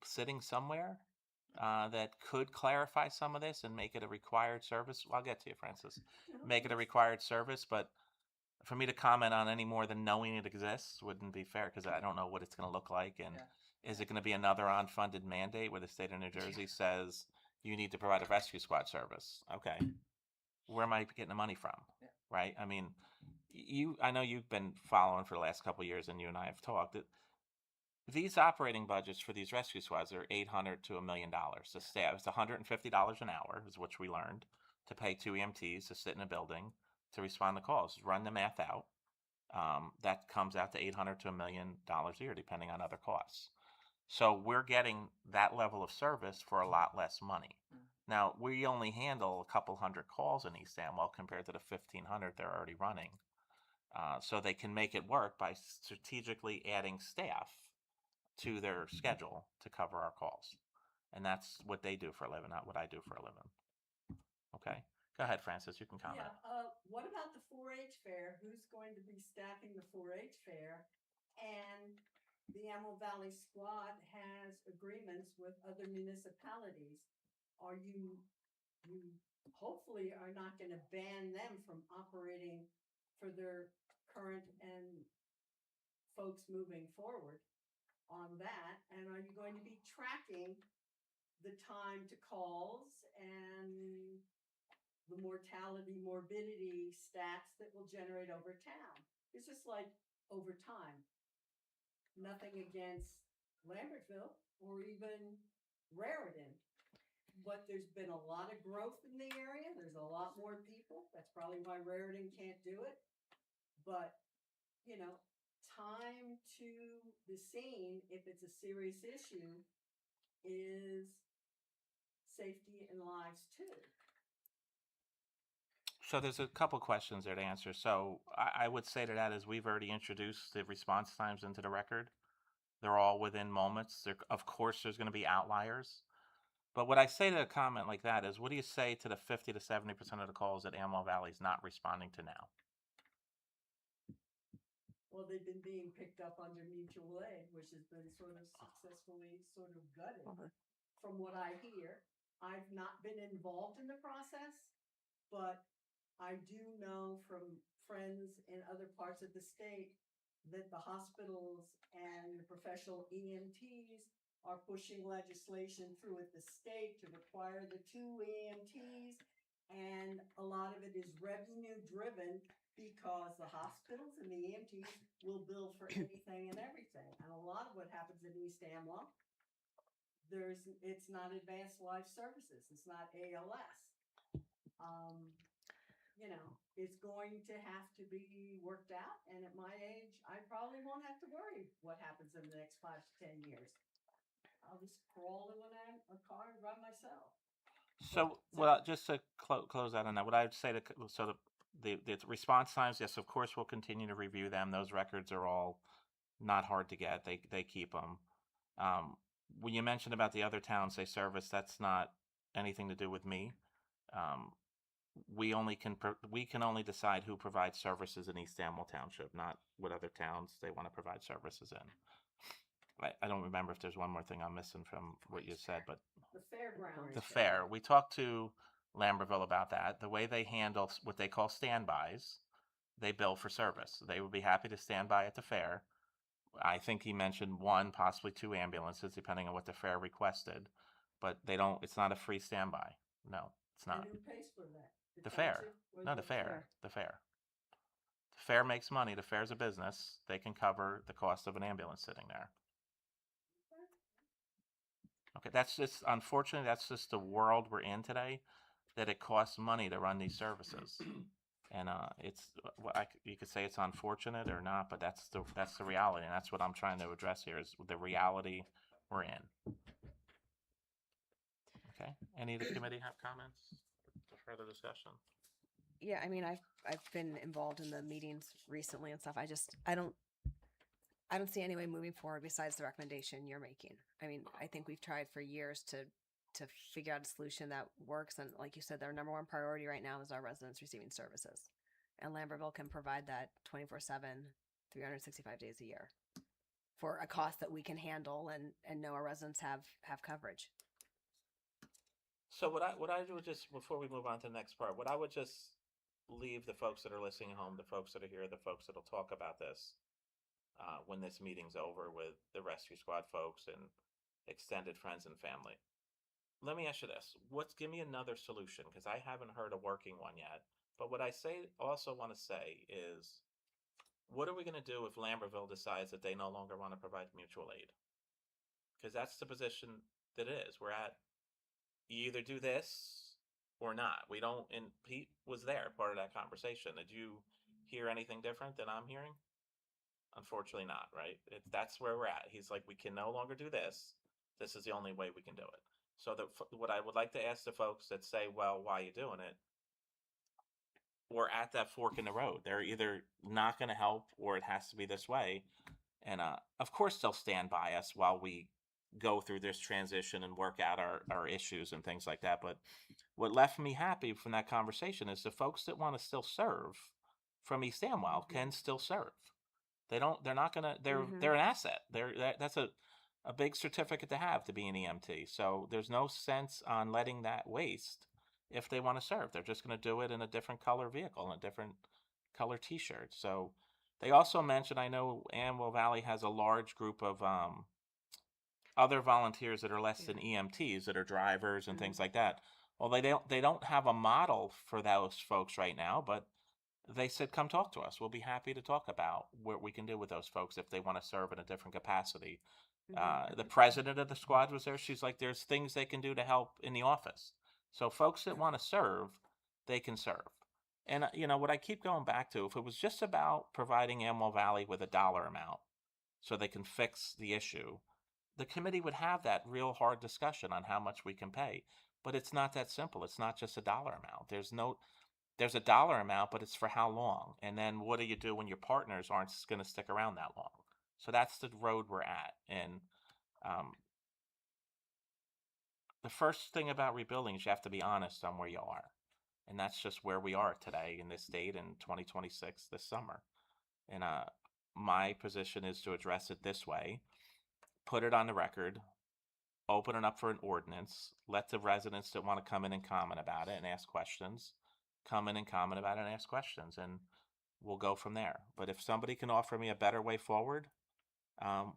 sitting somewhere that could clarify some of this and make it a required service. Well, I'll get to you, Francis. Make it a required service, but for me to comment on any more than knowing it exists wouldn't be fair because I don't know what it's going to look like. And is it going to be another unfunded mandate where the state of New Jersey says you need to provide a rescue squad service? Okay. Where am I getting the money from? Yeah. Right? I mean, I know you've been following for the last couple of years and you and I have talked that these operating budgets for these rescue squads are $800 to $1 million to staff. It's $150 an hour is what we learned to pay 2 EMTs to sit in a building to respond to calls. Run the math out. That comes out to $800 to $1 million a year, depending on other costs. So we're getting that level of service for a lot less money. Now, we only handle a couple hundred calls in East Amwell compared to the 1,500 they're already running. So they can make it work by strategically adding staff to their schedule to cover our calls. and that's what they do for a living, not what I do for a living. Okay, go ahead, Francis. You can comment. Yeah, what about the 4-H fair? Who's going to be staffing the 4-H fair? And the Emerald Valley Squad has agreements with other municipalities. Are you hopefully are not gonna ban them from operating for their current and folks moving forward on that? And are you going to be tracking the time to calls and the mortality, morbidity stats that will generate over town? It's just like over time. Nothing against Lambertville or even Raritan, but there's been a lot of growth in the area. There's a lot more people. That's probably why Raritan can't do it. But, you know, time to the scene, if it's a serious issue, is safety and lives too. So there's a couple questions there to answer. So I would say to that is we've already introduced the response times into the record. They're all within moments. Of course, there's going to be outliers. But what I say to a comment like that is, what do you say to the 50 to 70% of the calls that Amwell Valley is not responding to now? Well, they've been being picked up under mutual aid, which has been sort of successfully sort of gutted. From what I hear, I've not been involved in the process, but I do know from friends in other parts of the state that the hospitals and the professional EMTs are pushing legislation through at the state to require the 2 EMTs, and a lot of it is revenue driven because the hospitals and the EMTs will bill for anything and everything. And a lot of what happens in East Amwell, it's not advanced life services, it's not ALS. You know, it's going to have to be worked out, and at my age, I probably won't have to worry what happens in the next 5 to 10 years. I'll just crawl in a car and drive myself. So, well, just to close out on that, what I would say the response times, yes, of course, we'll continue to review them. Those records are all not hard to get. They keep them. When you mentioned about the other towns they service, that's not anything to do with me. We can only decide who provides services in East Amwell Township, not what other towns they want to provide services in. I don't remember if there's one more thing I'm missing from what you said, but The fairgrounds. the fair. We talked to Lambertville about that. The way they handle what they call standbys, they bill for service. They would be happy to stand by at the fair. I think he mentioned 1, possibly 2 ambulances, depending on what the fair requested. But they don't. It's not a free standby. No, it's not. And who pays for that? The fair. township or No, the fair. The fair. The fair makes money. The fair's a business. They can cover the cost of an ambulance sitting there. Okay, that's just unfortunately. That's just the world we're in today. That it costs money to run these services, and it's you could say it's unfortunate or not, but that's the reality, and that's what I'm trying to address here is the reality we're in. Okay. Any of the committee have comments for further discussion? Yeah, I mean, I've been involved in the meetings recently and stuff. I don't see any way moving forward besides the recommendation you're making. I mean, I think we've tried for years to figure out a solution that works. And like you said, their number one priority right now is our residents receiving services. And Lambertville can provide that 24/7, 365 days a year for a cost that we can handle and know our residents have coverage. So what I would just, before we move on to the next part, what I would just leave the folks that are listening at home, the folks that are here, the folks that'll talk about this when this meeting's over with the rescue squad folks and extended friends and family. Let me ask you this: give me another solution, because I haven't heard a working one yet. But what I also want to say is, what are we going to do if Lambertville decides that they no longer want to provide mutual aid? Because that's the position that it is. We're at. You either do this or not. We don't. And Pete was there, part of that conversation. Did you hear anything different than I'm hearing? Unfortunately, not. Right? That's where we're at. He's like, we can no longer do this. This is the only way we can do it. So what I would like to ask the folks that say, well, why are you doing it? We're at that fork in the road. They're either not going to help or it has to be this way. And of course, they'll stand by us while we go through this transition and work out our issues and things like that. But what left me happy from that conversation is the folks that want to still serve from East Amwell can still serve. They're not gonna, they're an asset. That's a big certificate to have to be an EMT. So there's no sense on letting that waste if they want to serve. They're just going to do it in a different color vehicle, in a different color t-shirt. So they also mentioned, I know Amwell Valley has a large group of other volunteers that are less than EMTs, that are drivers and things like that. Well, they don't have a model for those folks right now, but they said, come talk to us. We'll be happy to talk about what we can do with those folks if they want to serve in a different capacity. The president of the squad was there. She's like, there's things they can do to help in the office. So folks that want to serve, they can serve. And what I keep going back to, if it was just about providing Amwell Valley with a dollar amount so they can fix the issue, the committee would have that real hard discussion on how much we can pay. But it's not that simple. It's not just a dollar amount. There's a dollar amount, but it's for how long? And then what do you do when your partners aren't going to stick around that long? So that's the road we're at. And the first thing about rebuilding is you have to be honest on where you are. And that's just where we are today in this state in 2026 this summer. And my position is to address it this way, put it on the record, open it up for an ordinance, let the residents that want to come in and comment about it and ask questions, come in and comment about it and ask questions, and we'll go from there. But if somebody can offer me a better way forward,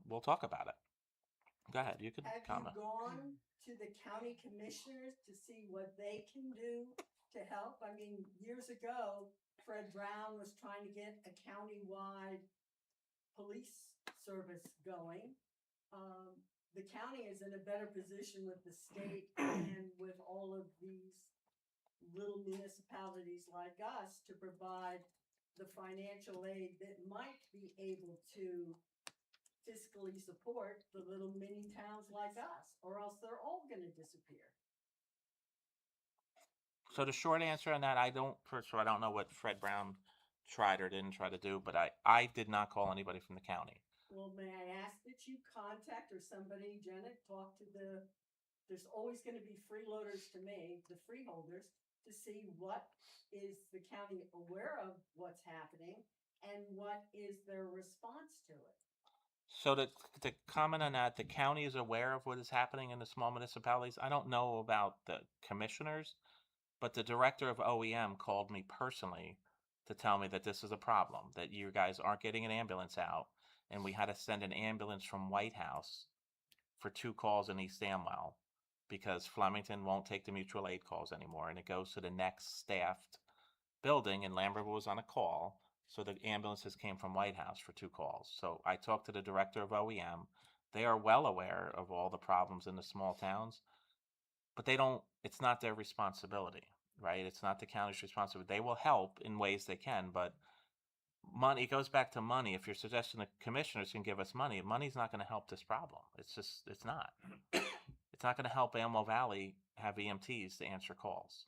we'll talk about it. Go ahead, you can comment. Have you gone to the county commissioners to see what they can do to help? I mean, years ago, Fred Brown was trying to get a countywide police service going. The county is in a better position with the state and with all of these little municipalities like us to provide the financial aid that might be able to fiscally support the little mini towns like us, or else they're all going to disappear. So the short answer on that, first of all, I don't know what Fred Brown tried or didn't try to do, but I did not call anybody from the county. Well, may I ask that you contact or somebody, Janet, talk to there's always going to be freeloaders to me, the freeholders, to see what is the county aware of what's happening and what is their response to it. So to comment on that, the county is aware of what is happening in the small municipalities. I don't know about the commissioners, but the director of OEM called me personally to tell me that this is a problem, that you guys aren't getting an ambulance out, and we had to send an ambulance from White House for 2 calls in East Amwell because Flemington won't take the mutual aid calls anymore, and it goes to the next staffed building, and Lambertville was on a call, so the ambulances came from White House for 2 calls. So I talked to the director of OEM. They are well aware of all the problems in the small towns, but it's not their responsibility, right? It's not the county's responsibility. They will help in ways they can, but money, it goes back to money. If you're suggesting the commissioners can give us money, money's not going to help this problem. It's not. It's not going to help Amwell Valley have EMTs to answer calls,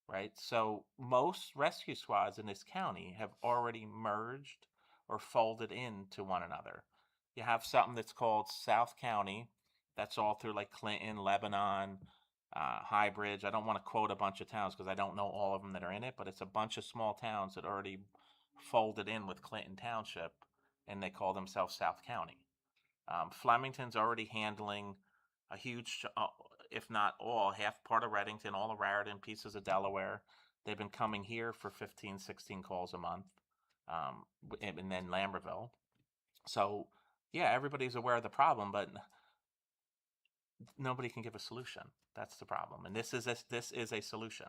right? So most rescue squads in this county have already merged or folded into one another. You have something that's called South County. That's all through like Clinton, Lebanon, High Bridge. I don't want to quote a bunch of towns because I don't know all of them that are in it, but it's a bunch of small towns that already folded in with Clinton Township, and they call themselves South County. Flemington's already handling a huge, if not all, half part of Reddington, all of Raritan, pieces of Delaware. They've been coming here for 15, 16 calls a month, and then Lambertville. So, yeah, everybody's aware of the problem, but nobody can give a solution. That's the problem, and this is a solution.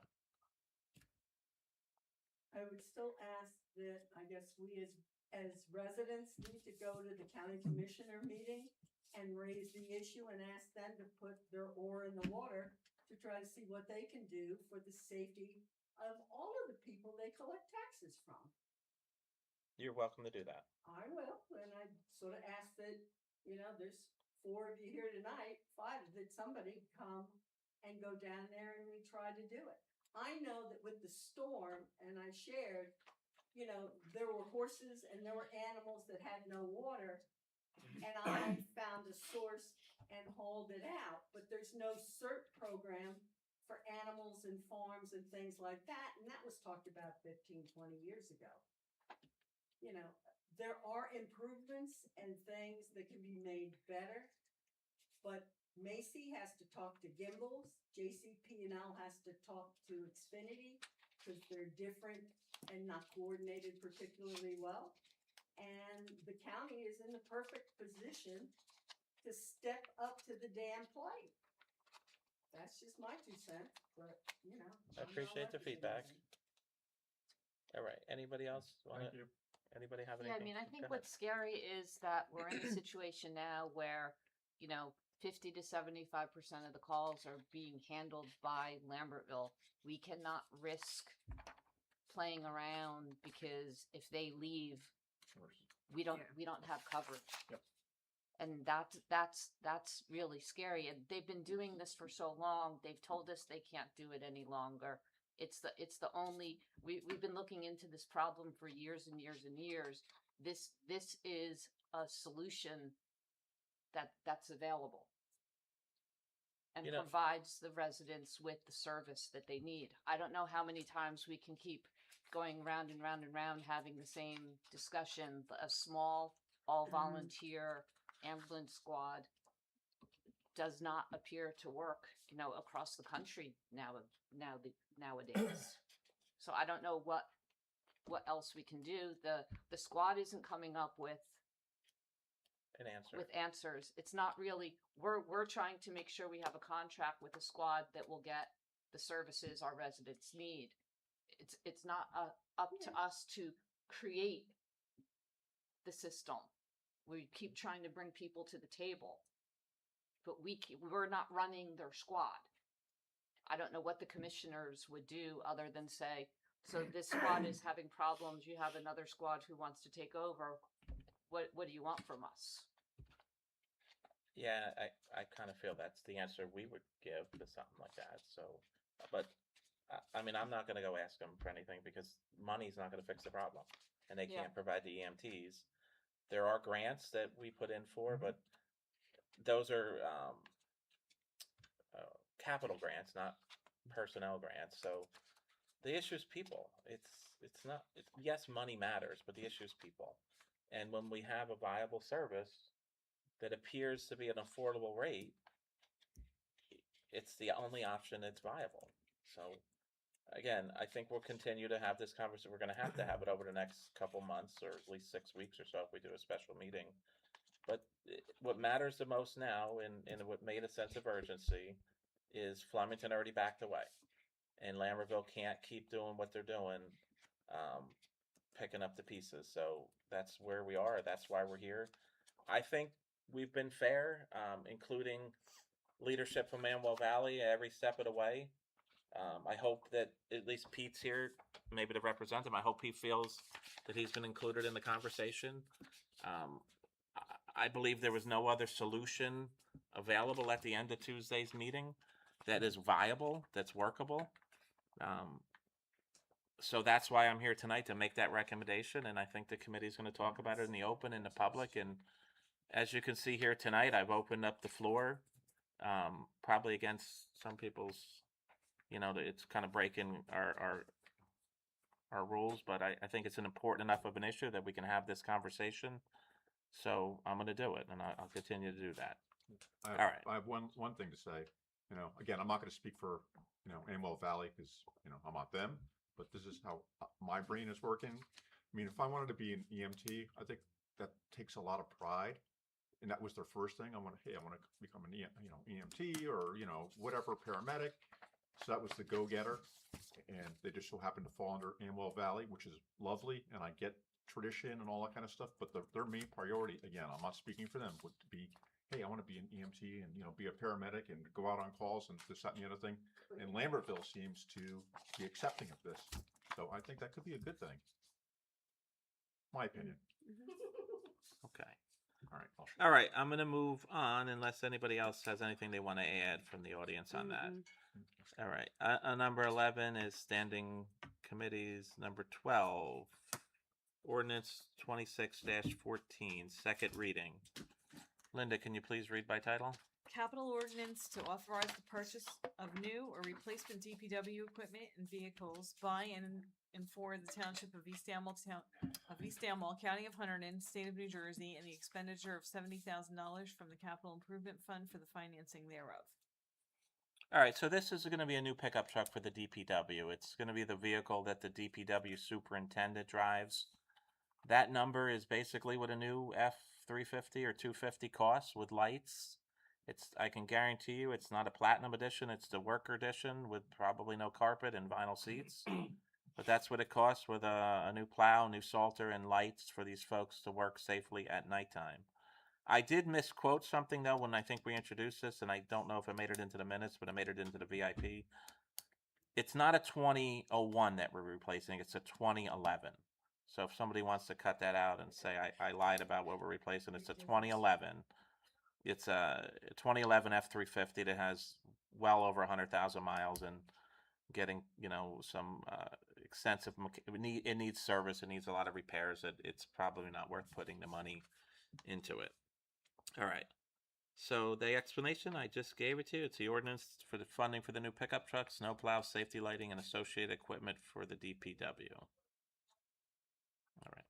I would still ask that, I guess we as residents need to go to the county commissioner meeting and raise the issue and ask them to put their oar in the water to try to see what they can do for the safety of all of the people they collect taxes from. You're welcome to do that. I will, and I sort of ask that, there's 4 of you here tonight, 5, that somebody come and go down there and we try to do it. I know that with the storm, and I shared, there were horses and there were animals that had no water, and I found a source and hauled it out, but there's no CERT program for animals and farms and things like that, and that was talked about 15, 20 years ago. You know, there are improvements and things that can be made better, but Macy has to talk to Gimbals, JCP&L has to talk to Xfinity, because they're different and not coordinated particularly well. And the county is in the perfect position to step up to the damn plate. That's just my 2 cents, but, you know. I appreciate the feedback. All right, anybody else wanna, Thank you. anybody have Yeah, anything? I mean, I Go think ahead. what's scary is that we're in a situation now where, 50 to 75% of the calls are being handled by Lambertville. We cannot risk playing around because if they leave, we don't have coverage. Yep. And that's really scary. And they've been doing this for so long. They've told us they can't do it any longer. It's the only, we've been looking into this problem for years and years and years. This is a solution that's available and provides the residents with the service that they need. I don't know how many times we can keep going round and round and round having the same discussion. A small all volunteer ambulance squad does not appear to work, across the country nowadays. So I don't know what else we can do. The squad isn't coming up with answers. It's not really, we're trying to make sure we have a contract with a squad that will get the services our residents need. It's not up to us to create the system. We keep trying to bring people to the table, but we're not running their squad. I don't know what the commissioners would do other than say, so this squad is having problems. You have another squad who wants to take over. What do you want from us? Yeah, I kind of feel that's the answer we would give to something like that. So, but I mean, I'm not going to go ask them for anything because money's not going to fix the problem, and they can't provide the EMTs. There are grants that we put in for, but those are capital grants, not personnel grants. So the issue is people. It's not. Yes, money matters, but the issue is people. And when we have a viable service that appears to be an affordable rate, it's the only option that's viable. So again, I think we'll continue to have this conversation. We're going to have it over the next couple months, or at least 6 weeks or so if we do a special meeting. But what matters the most now, and what made a sense of urgency, is Flemington already backed away, and Lambertville can't keep doing what they're doing, picking up the pieces. So that's where we are. That's why we're here. I think we've been fair, including leadership from Manuel Valley every step of the way. I hope that at least Pete's here, maybe to represent him. I hope he feels that he's been included in the conversation. I believe there was no other solution available at the end of Tuesday's meeting that is viable, that's workable. So that's why I'm here tonight, to make that recommendation, and I think the committee is going to talk about it in the open, in the public. And as you can see here tonight, I've opened up the floor, probably against some people's, it's kind of breaking our rules, but I think it's an important enough of an issue that we can have this conversation. So I'm going to do it, and I'll continue to do that. All right. I have one thing to say. Again, I'm not going to speak for, Amwell Valley, because, I'm not them, but this is how my brain is working. I mean, if I wanted to be an EMT, I think that takes a lot of pride. And that was their first thing. I want to become an EMT or, whatever, paramedic. So that was the go-getter. And they just so happened to fall under Amwell Valley, which is lovely. And I get tradition and all that kind of stuff. But their main priority, again, I'm not speaking for them, would be, hey, I want to be an EMT and, be a paramedic and go out on calls and this, that, and the other thing. And Lambertville seems to be accepting of this. So I think that could be a good thing. My opinion. Okay. All right. All right. I'm going to move on unless anybody else has anything they want to add from the audience on that. All right. Number 11 is standing committees. Number 12, ordinance 26-14, second reading. Linda, can you please read by title? capital ordinance to authorize the purchase of new or replacement DPW equipment and vehicles by and for the Township of East Amwell, County of Hunterdon, State of New Jersey, and the expenditure of $70,000 from the Capital Improvement Fund for the financing thereof. All right, so this is going to be a new pickup truck for the DPW. It's going to be the vehicle that the DPW superintendent drives. That number is basically what a new F-350 or 250 costs with lights. I can guarantee you it's not a platinum edition, it's the worker edition with probably no carpet and vinyl seats. But that's what it costs with a new plow, new salter, and lights for these folks to work safely at nighttime. I did misquote something though when I think we introduced this, and I don't know if it made it into the minutes, but I made it into the VIP. It's not a 2001 that we're replacing, it's a 2011. So if somebody wants to cut that out and say I lied about what we're replacing, it's a 2011. It's a 2011 F-350 that has well over 100,000 miles and getting, some extensive, it needs service, it needs a lot of repairs. It's probably not worth putting the money into it. All right. So the explanation, I just gave it to you. It's the ordinance for the funding for the new pickup truck, snow plow, safety lighting, and associated equipment for the DPW. All right.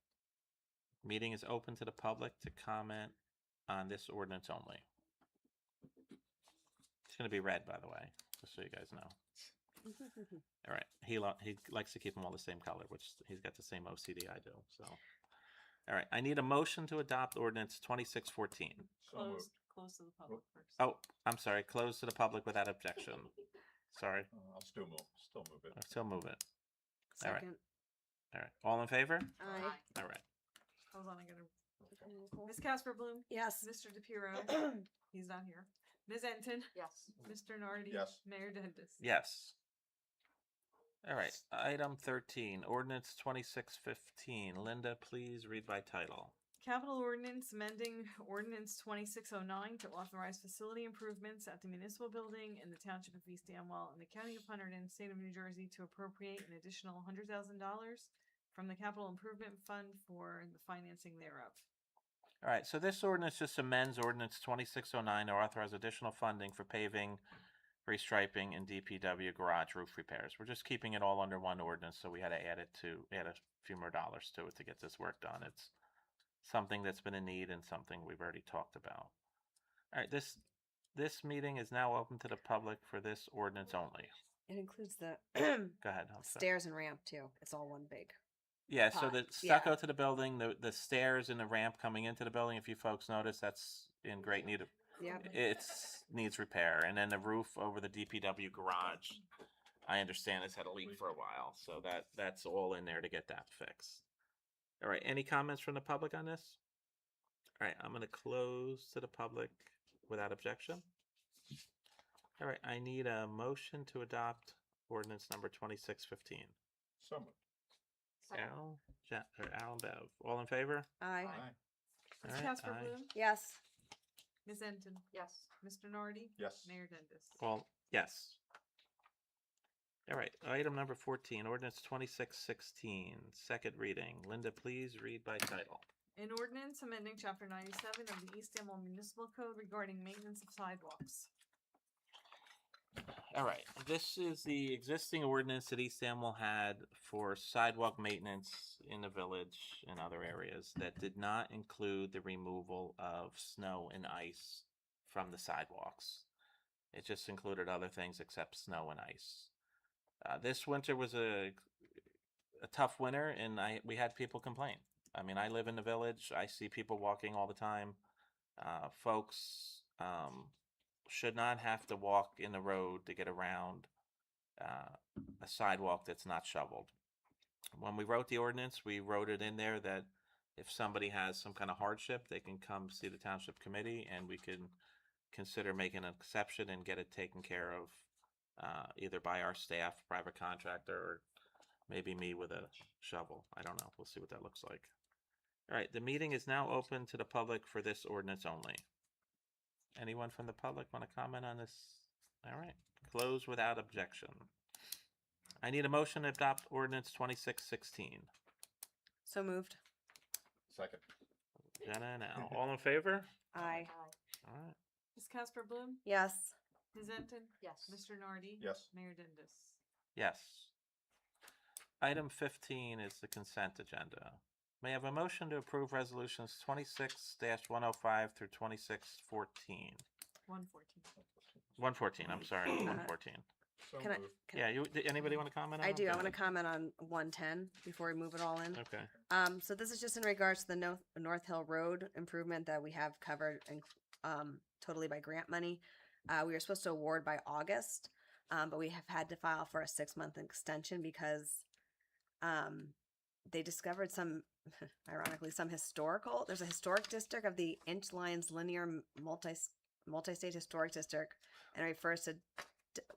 Meeting is open to the public to comment on this ordinance only. It's going to be red, by the way, just so you guys know. All right. He likes to keep them all the same color, which he's got the same OCD I do. So, all right. I need a motion to adopt ordinance 2614. Close to the public first. Oh, I'm sorry. Close to the public without objection. Sorry. I'll still move it. I'll still move it. All right. Second. All right. All in favor? Aye. All right. Hold on, I gotta. Ms. Casper Bloom? Yes. Mr. DePiero? He's not here. Ms. Enton? Yes. Mr. Nardi? Yes. Mayor Dentis? Yes. All right. Item 13, ordinance 2615. Linda, please read by title. Capital ordinance amending ordinance 2609 to authorize facility improvements at the municipal building in the Township of East Amwell in the County of Hunterdon, State of New Jersey, to appropriate an additional $100,000 from the Capital Improvement Fund for the financing thereof. All right. So this ordinance just amends ordinance 2609 to authorize additional funding for paving, restriping, and DPW garage roof repairs. We're just keeping it all under one ordinance, so we had to add a few more dollars to it to get this work done. It's something that's been a need and something we've already talked about. All right, this meeting is now open to the public for this ordinance only. It includes the Go ahead. I'm sorry. stairs and ramp too. It's all one big. Yeah, so pot. the stucco to the building, the stairs and the ramp coming into the building, if you folks notice, that's in great need of, Yep. needs repair. And then the roof over the DPW garage, I understand has had a leak for a while, so that's all in there to get that fixed. All right, any comments from the public on this? All right, I'm going to close to the public without objection. All right, I need a motion to adopt ordinance number 2615. So moved. Alan Bev. All in favor? Aye. Ms. All right, Casper aye. Bloom? Yes. Ms. Enton? Yes. Mr. Nardi? Yes. Mayor Dentis? Well, yes. All right, item number 14, ordinance 2616, second reading. Linda, please read by title. An ordinance amending chapter 97 of the East Amwell Municipal Code regarding maintenance of sidewalks. All right, this is the existing ordinance that East Amwell had for sidewalk maintenance in the village and other areas that did not include the removal of snow and ice from the sidewalks. It just included other things except snow and ice. This winter was a tough winter, and we had people complain. I mean, I live in the village. I see people walking all the time. Folks should not have to walk in the road to get around a sidewalk that's not shoveled. When we wrote the ordinance, we wrote it in there that if somebody has some kind of hardship, they can come see the township committee, and we can consider making an exception and get it taken care of either by our staff, private contractor, or maybe me with a shovel. I don't know. We'll see what that looks like. All right, the meeting is now open to the public for this ordinance only. Anyone from the public want to comment on this? All right, close without objection. I need a motion to adopt ordinance 2616. So moved. Second. Jenna and Al, all in favor? Aye. All right. Ms. Casper Bloom, Yes. Ms. Enton, Yes. Mr. Nardi. Yes. Mayor Dindus. Yes. Item 15 is the consent agenda. May I have a motion to approve resolutions 26-105 through 2614? 114. 114, I'm sorry, 114. So Can I? moved. Yeah, anybody want to comment on I them? do. Go I want to ahead. comment on 110 before we move it all in. Okay. So this is just in regards to the North Hill Road improvement that we have covered and totally by grant money. We were supposed to award by August, but we have had to file for a 6-month extension because they discovered some, ironically, there's a historic district of the Inch Lines Linear Multi-State Historic District, and it refers to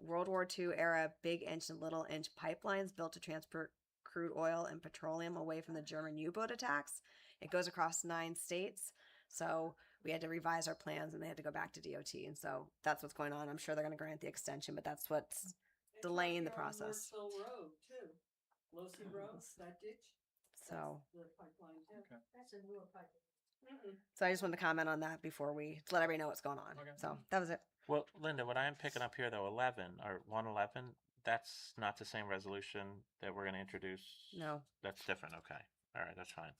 World War II era Big Inch and Little Inch pipelines built to transport crude oil and petroleum away from the German U-boat attacks. It goes across 9 states. So we had to revise our plans and they had to go back to DOT. And so that's what's going on. I'm sure they're going to grant the extension, but that's what's delaying the process. Northville Road too. Losey Road, that ditch. So, The pipeline too. Okay. That's a newer pipeline. so I just wanted to comment on that before to let everybody know what's going on. Okay. So that was it. Well, Linda, what I'm picking up here though, 11 or 111, that's not the same resolution that we're going to introduce. No. That's different. Okay. All right, that's fine.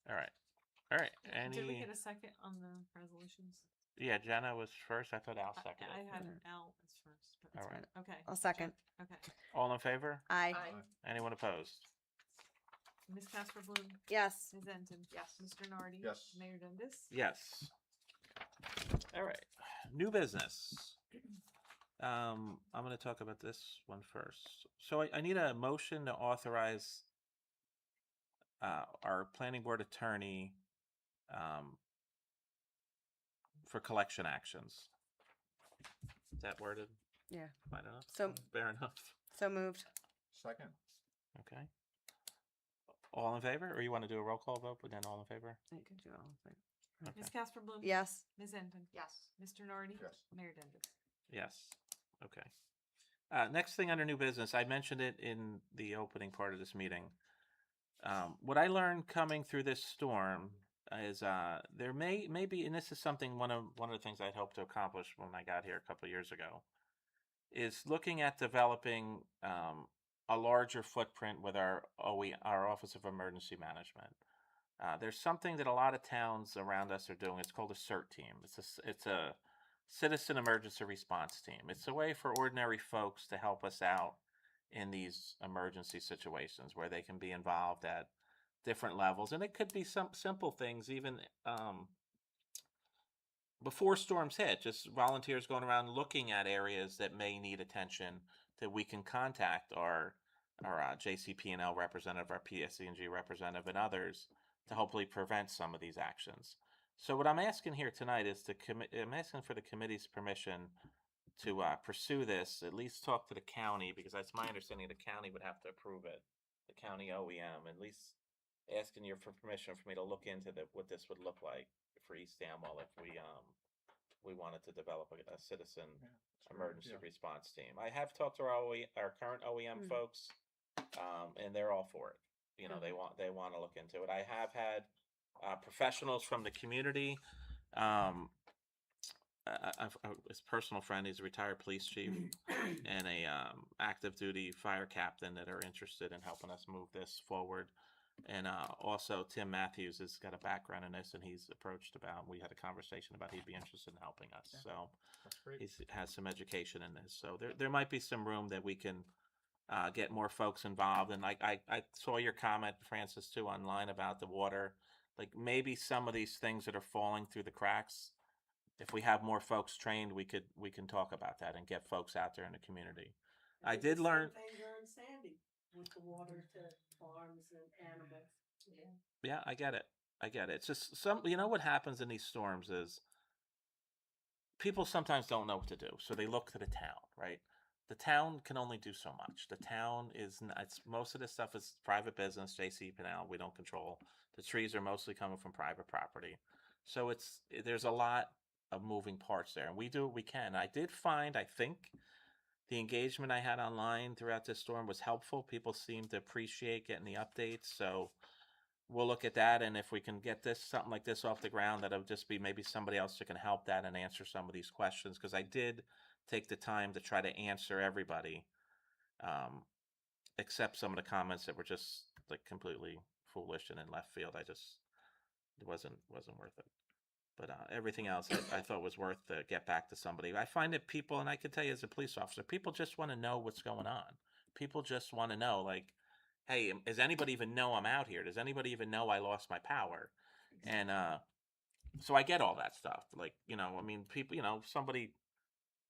All right. All right. Did we Any? get a second on the resolutions? Yeah, Jenna was first. I thought Al I seconded. had Mhm. Al as first. But All it's right. fine. Okay. I'll second. Okay. All in favor? Aye. Anyone opposed? Ms. Casper Bloom, Yes. Ms. Enton. Yes. Mr. Nardi. Yes. Mayor Dindus. Yes. All right. New business. I'm going to talk about this one first. So I need a motion to authorize our planning board attorney for collection actions. Is that worded? Yeah. Fine enough? So- Fair enough. So moved. Second. Okay. All in favor? Or you want to do a roll call vote, but then all in favor? You can do all. Okay. Ms. Casper Bloom. Yes. Ms. Enton. Yes. Mr. Nardi. Yes. Mayor Dindus. Yes. Okay. Next thing under new business, I mentioned it in the opening part of this meeting. What I learned coming through this storm is there may be, and this is something one of the things I'd hoped to accomplish when I got here a couple of years ago, is looking at developing a larger footprint with our Office of Emergency Management. There's something that a lot of towns around us are doing. It's called a CERT team. It's a Citizen Emergency Response Team. It's a way for ordinary folks to help us out in these emergency situations where they can be involved at different levels. And it could be some simple things, even before storms hit, just volunteers going around looking at areas that may need attention, that we can contact our JCP&L representative, our PSC&G representative, and others to hopefully prevent some of these actions. So what I'm asking here tonight is I'm asking for the committee's permission to pursue this, at least talk to the county, because that's my understanding the county would have to approve it, the county OEM, at least asking you for permission for me to look into what this would look like for East Amwell if we wanted to develop a citizen emergency response team. I have talked to our current OEM folks, and they're all for it. You know, they want to look into it. I have had professionals from the community. His personal friend, he's a retired police chief and a active duty fire captain that are interested in helping us move this forward. And also Tim Matthews has got a background in this, and he's approached we had a conversation about he'd be interested in helping us. So That's great. he has some education in this. So there might be some room that we can get more folks involved. And I saw your comment, Francis, too, online about the water. Like maybe some of these things that are falling through the cracks, if we have more folks trained, we can talk about that and get folks out there in the community. I did learn. Same thing during Sandy with the water to farms and animals. Yeah, I get it. It's just what happens in these storms is people sometimes don't know what to do. So they look to the town, right? The town can only do so much. The town most of this stuff is private business, JCP&L, we don't control. The trees are mostly coming from private property. So there's a lot of moving parts there, and we do what we can. I did find, I think, the engagement I had online throughout this storm was helpful. People seemed to appreciate getting the updates. So we'll look at that, and if we can get something like this off the ground, that'll just be maybe somebody else that can help that and answer some of these questions, because I did take the time to try to answer everybody, except some of the comments that were just like completely foolish and in left field. It wasn't worth it. But everything else I thought was worth to get back to somebody. I find that people, and I can tell you as a police officer, people just want to know what's going on. People just want to know, like, hey, does anybody even know I'm out here? Does anybody even know I lost my power? And so I get all that stuff. Like, I mean, people, somebody,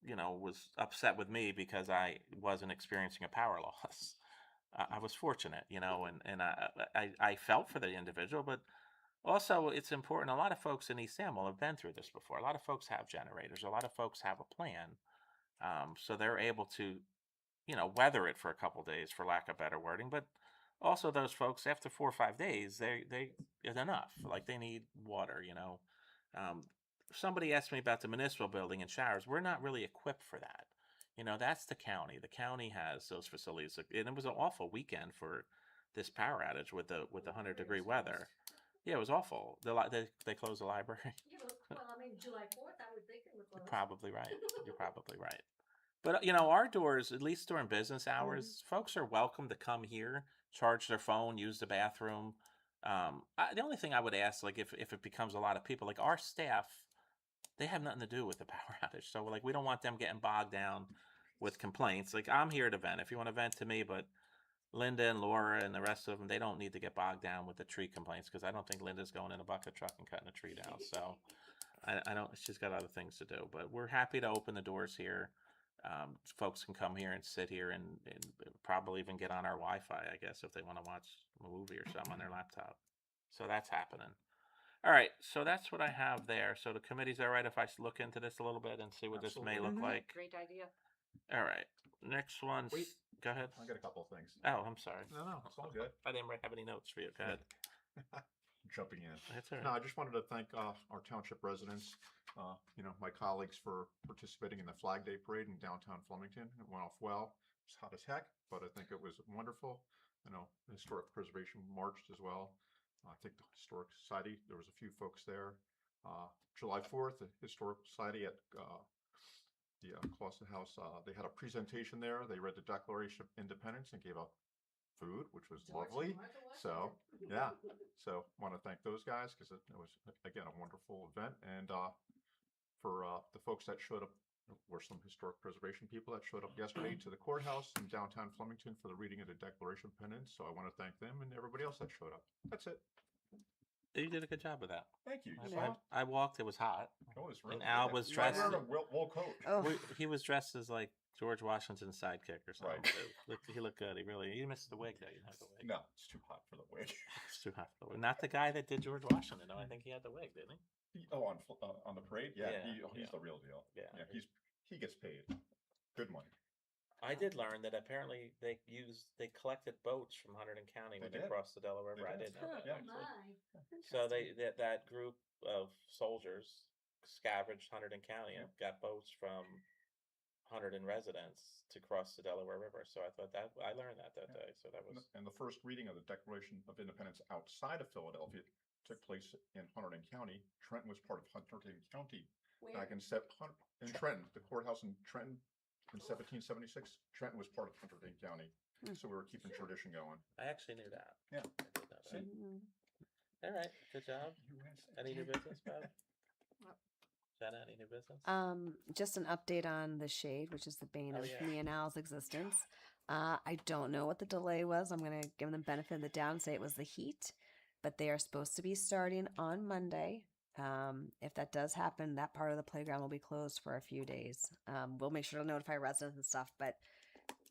was upset with me because I wasn't experiencing a power loss. I was fortunate, and I felt for the individual, but also it's important. A lot of folks in East Samuel have been through this before. A lot of folks have generators. A lot of folks have a plan, so they're able to, weather it for a couple days, for lack of better wording. But also those folks, after 4 or 5 days, they it's enough. Like, they need water. Somebody asked me about the municipal building and showers. We're not really equipped for that. That's the county. The county has those facilities, and it was an awful weekend for this power outage with the 100-degree weather. Yeah, it was awful. They closed the library. Yeah, well, I mean, July 4th, I would think it would You're close. probably right. You're probably right. But our doors, at least during business hours, folks are welcome to come here, charge their phone, use the bathroom. The only thing I would ask, like, if it becomes a lot of people, like, our staff, they have nothing to do with the power outage. So, like, we don't want them getting bogged down with complaints. Like, I'm here to vent. If you want to vent to me, but Linda and Laura and the rest of them, they don't need to get bogged down with the tree complaints, because I don't think Linda's going in a bucket truck and cutting a tree down. So I don't. She's got other things to do. But we're happy to open the doors here. Folks can come here and sit here and probably even get on our Wi-Fi, I guess, if they want to watch a movie or something on their laptop. So that's happening. All right, so that's what I have there. So the committee's all right if I look into this a little bit and see what this may look like? Great idea. All right, next one. Wait. Go ahead. I got a couple of things. Oh, I'm sorry. No, it's all good. I didn't have any notes for you. Go ahead. Jumping in. That's all right. No, I just wanted to thank our township residents, my colleagues, for participating in the Flag Day Parade in downtown Flemington. It went off well. It was hot as heck, but I think it was wonderful. The Historic Preservation marched as well. I think the Historic Society, there was a few folks there. July 4th, the Historic Society at the Clausen House, they had a presentation there. They read the Declaration of Independence and gave out food, which was lovely. So, yeah. So, want to thank those guys, because it was, again, a wonderful event. And for the folks that showed up, were some historic preservation people that showed up yesterday to the courthouse in downtown Flemington for the reading of the Declaration of Independence. So I want to thank them and everybody else that showed up. That's it. You did a good job with that. Thank you. I walked. It was hot. Oh, it was really And Al good. was You dressed. wearing a wool coat. Oh. He was dressed as like George Washington's sidekick or something. Right. He looked good. He missed the wig though. You didn't have the wig. No, it's too hot for the wig. It's too hot for the wig. Not the guy that did George Washington. No, I think he had the wig, didn't he? On the parade? Yeah, Yeah, he's yeah. the real deal. Yeah. He gets paid. Good money. I did learn that apparently they collected boats from Hunterdon County when They they did. crossed the Delaware River. I They did. didn't know that. Yeah. Actually. So that group of soldiers scavenged Hunterdon County and got boats from Hunterdon residents to cross the Delaware River. So I thought that I learned that day. So that was And the first reading of the Declaration of Independence outside of Philadelphia took place in Hunterdon County. Trenton was part of Hunterdon County back in Trenton, the courthouse in Trenton in 1776. Trenton was part of Hunterdon County, so we were keeping tradition going. I actually knew that. Yeah. I did know that. See? All right, good job. Any new business, Bob? Jenna, any new business? Just an update on the shade, which is the bane Oh, of yeah. me and Al's existence. I don't know what the delay was. I'm gonna give them benefit of the doubt and say it was the heat, but they are supposed to be starting on Monday. If that does happen, that part of the playground will be closed for a few days. We'll make sure to notify residents and stuff, but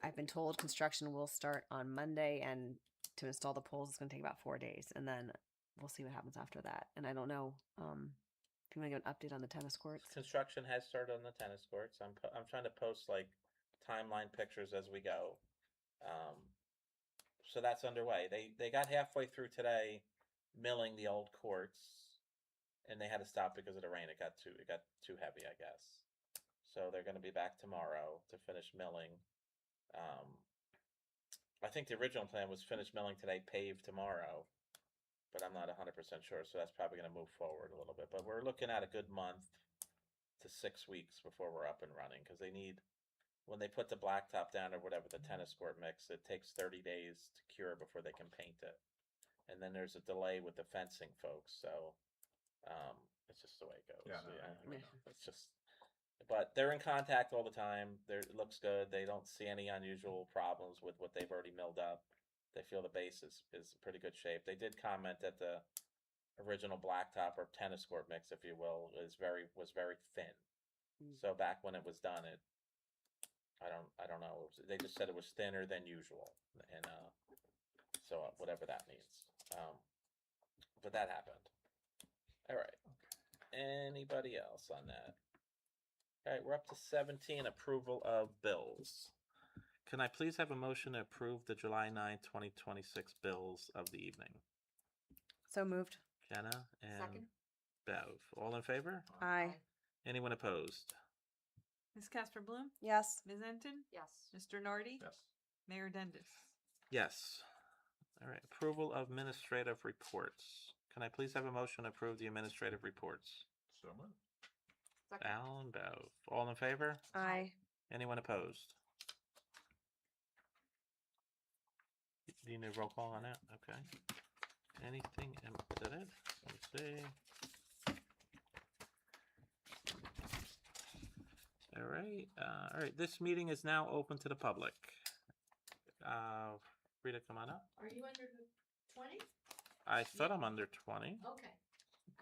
I've been told construction will start on Monday, and to install the poles, it's going to take about 4 days, and then we'll see what happens after that. And I don't know if you want to give an update on the tennis courts. Construction has started on the tennis courts. I'm trying to post like timeline pictures as we go. So that's underway. They got halfway through today, milling the old courts, and they had to stop because of the rain. It got too heavy, I guess. So they're going to be back tomorrow to finish milling. I think the original plan was finish milling today, pave tomorrow. but I'm not 100% sure. So that's probably going to move forward a little bit. But we're looking at a good month to 6 weeks before we're up and running, because they need, when they put the blacktop down or whatever, the tennis court mix, it takes 30 days to cure before they can paint it. And then there's a delay with the fencing folks. So it's just the way it goes. Yeah, no, I know. It's just, but they're in contact all the time. It looks good. They don't see any unusual problems with what they've already milled up. They feel the base is in pretty good shape. They did comment that the original blacktop or tennis court mix, if you will, was very thin. So back when it was done, I don't know. They just said it was thinner than usual, and so whatever that means. But that happened. All right. Anybody else on that? All right, we're up to 17, approval of bills. Can I please have a motion to approve the July 9, 2026 bills of the evening? So moved. Jenna and Second. Bev. All in favor? Aye. Anyone opposed? Ms. Casper Bloom, Yes. Ms. Enton, Yes. Mr. Nardi, Yes. Mayor Dendis. Yes. All right, approval of administrative reports. Can I please have a motion to approve the administrative reports? So moved. Second. Al and Bev. All in favor? Aye. Anyone opposed? Do you need a roll call on that? Okay. Anything? Is that it? Let me see. All right. This meeting is now open to the public. Rita, come on up. Are you under 20? I thought I'm under 20. Okay.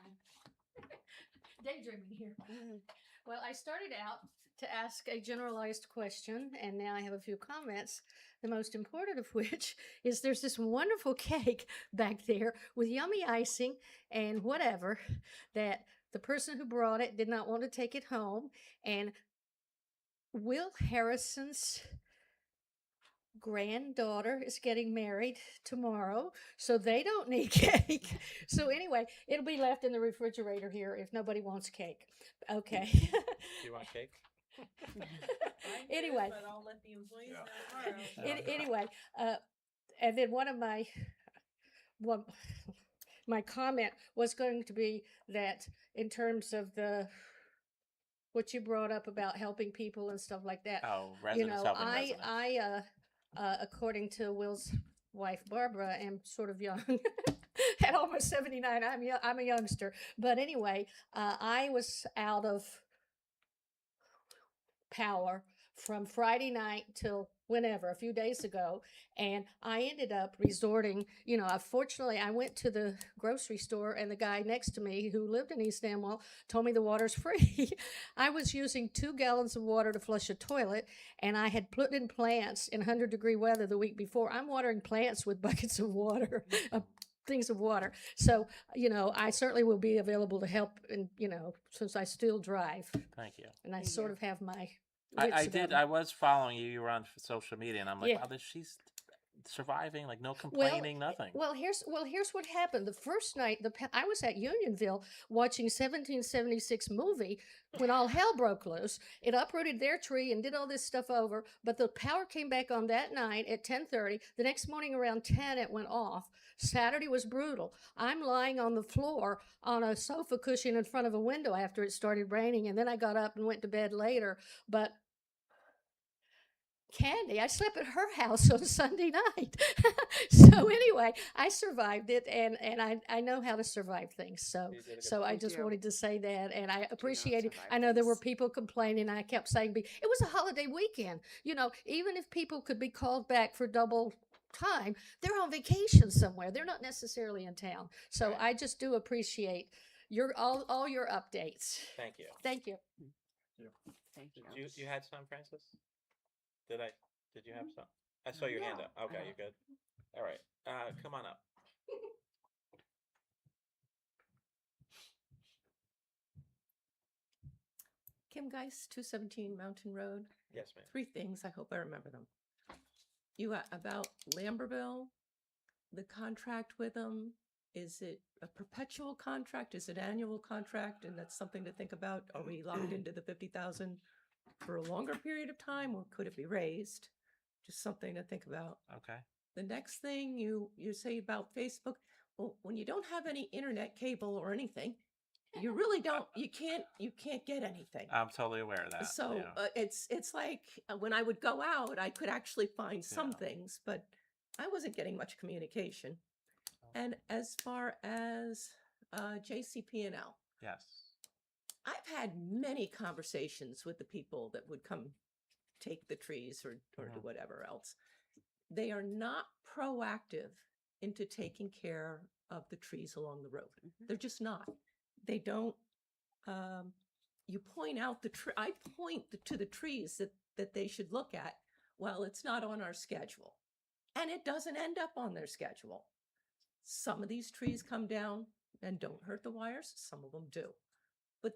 I'm daydreaming here. Well, I started out to ask a generalized question, and now I have a few comments. The most important of which is there's this wonderful cake back there with yummy icing and whatever that the person who brought it did not want to take it home. And Will Harrison's granddaughter is getting married tomorrow, so they don't need cake. So anyway, it'll be left in the refrigerator here if nobody wants cake. Okay. Do you want cake? Anyway. But I'll let the employees Yeah. know tomorrow. Anyway, and then my comment was going to be that in terms of what you brought up about helping people and stuff like that. Oh, residents helping residents. According to Will's wife Barbara, am sort of young. At almost 79, I'm a youngster. But anyway, I was out of power from Friday night till whenever, a few days ago, and I ended up resorting, fortunately I went to the grocery store, and the guy next to me who lived in East Amwell told me the water's free. I was using 2 gallons of water to flush a toilet, and I had put in plants in 100-degree weather the week before. I'm watering plants with buckets of water, things of water. So, I certainly will be available to help, and, since I still drive. Thank you. And I sort of have my I wits did. about me. I was following you. You were on social media, and I'm like, Yeah. wow, she's surviving. Like no complaining, nothing. Well, here's what happened. The first night, I was at Unionville watching 1776 movie when all hell broke loose. It uprooted their tree and did all this stuff over. But the power came back on that night at 10:30. The next morning around 10, it went off. Saturday was brutal. I'm lying on the floor on a sofa cushion in front of a window after it started raining, and then I got up and went to bed later. But Candy, I slept at her house on Sunday night. So anyway, I survived it, and I know how to survive things. So You did a good so I You just do. wanted to say that, and I appreciate it. survive I know there were things. people complaining. I kept saying, it was a holiday weekend. Even if people could be called back for double time, they're on vacation somewhere. They're not necessarily in town. So Right. I just do appreciate all your updates. Thank you. Thank you. Thank you. You had some, Francis? Did you have some? I saw your hand up. Okay, you're good. All right. Come on up. Kim Geis, 217 Mountain Road. Yes, ma'am. 3 things, I hope I remember them. You about Lamberville, the contract with them, is it a perpetual contract? Is it annual contract? And that's something to think about. Are we locked into the 50,000 for a longer period of time, or could it be raised? Just something to think about. Okay. The next thing you say about Facebook, when you don't have any internet cable or anything, you really don't, you can't get anything. I'm totally aware of that. So yeah. it's like when I would go out, I could actually find some Yeah. things, but I wasn't getting much communication. And as far as JCP&L, Yes. I've had many conversations with the people that would come take the trees or do whatever else. They are not proactive into taking care of the trees along the road. They're just not. They don't. You point out the tree. I point to the trees that they should look at. Well, it's not on our schedule, and it doesn't end up on their schedule. Some of these trees come down and don't hurt the wires. Some of them do, but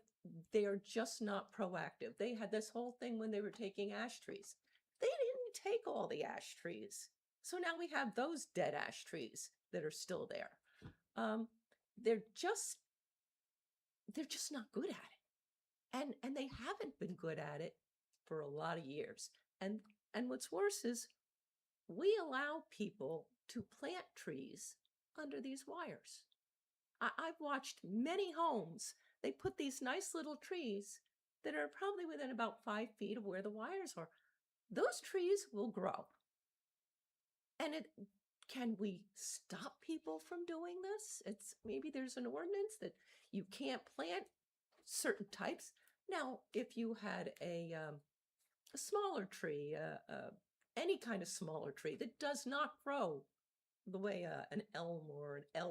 they are just not proactive. They had this whole thing when they were taking ash trees. They didn't take all the ash trees. So now we have those dead ash trees that are still there. They're just not good at it. And they haven't been good at it for a lot of years. And what's worse is we allow people to plant trees under these wires. I've watched many homes. They put these nice little trees that are probably within about 5 feet of where the wires are. Those trees will grow. And can we stop people from doing this? Maybe there's an ordinance that you can't plant certain types. Now, if you had a smaller tree, any kind of smaller tree that does not grow the way an elm or an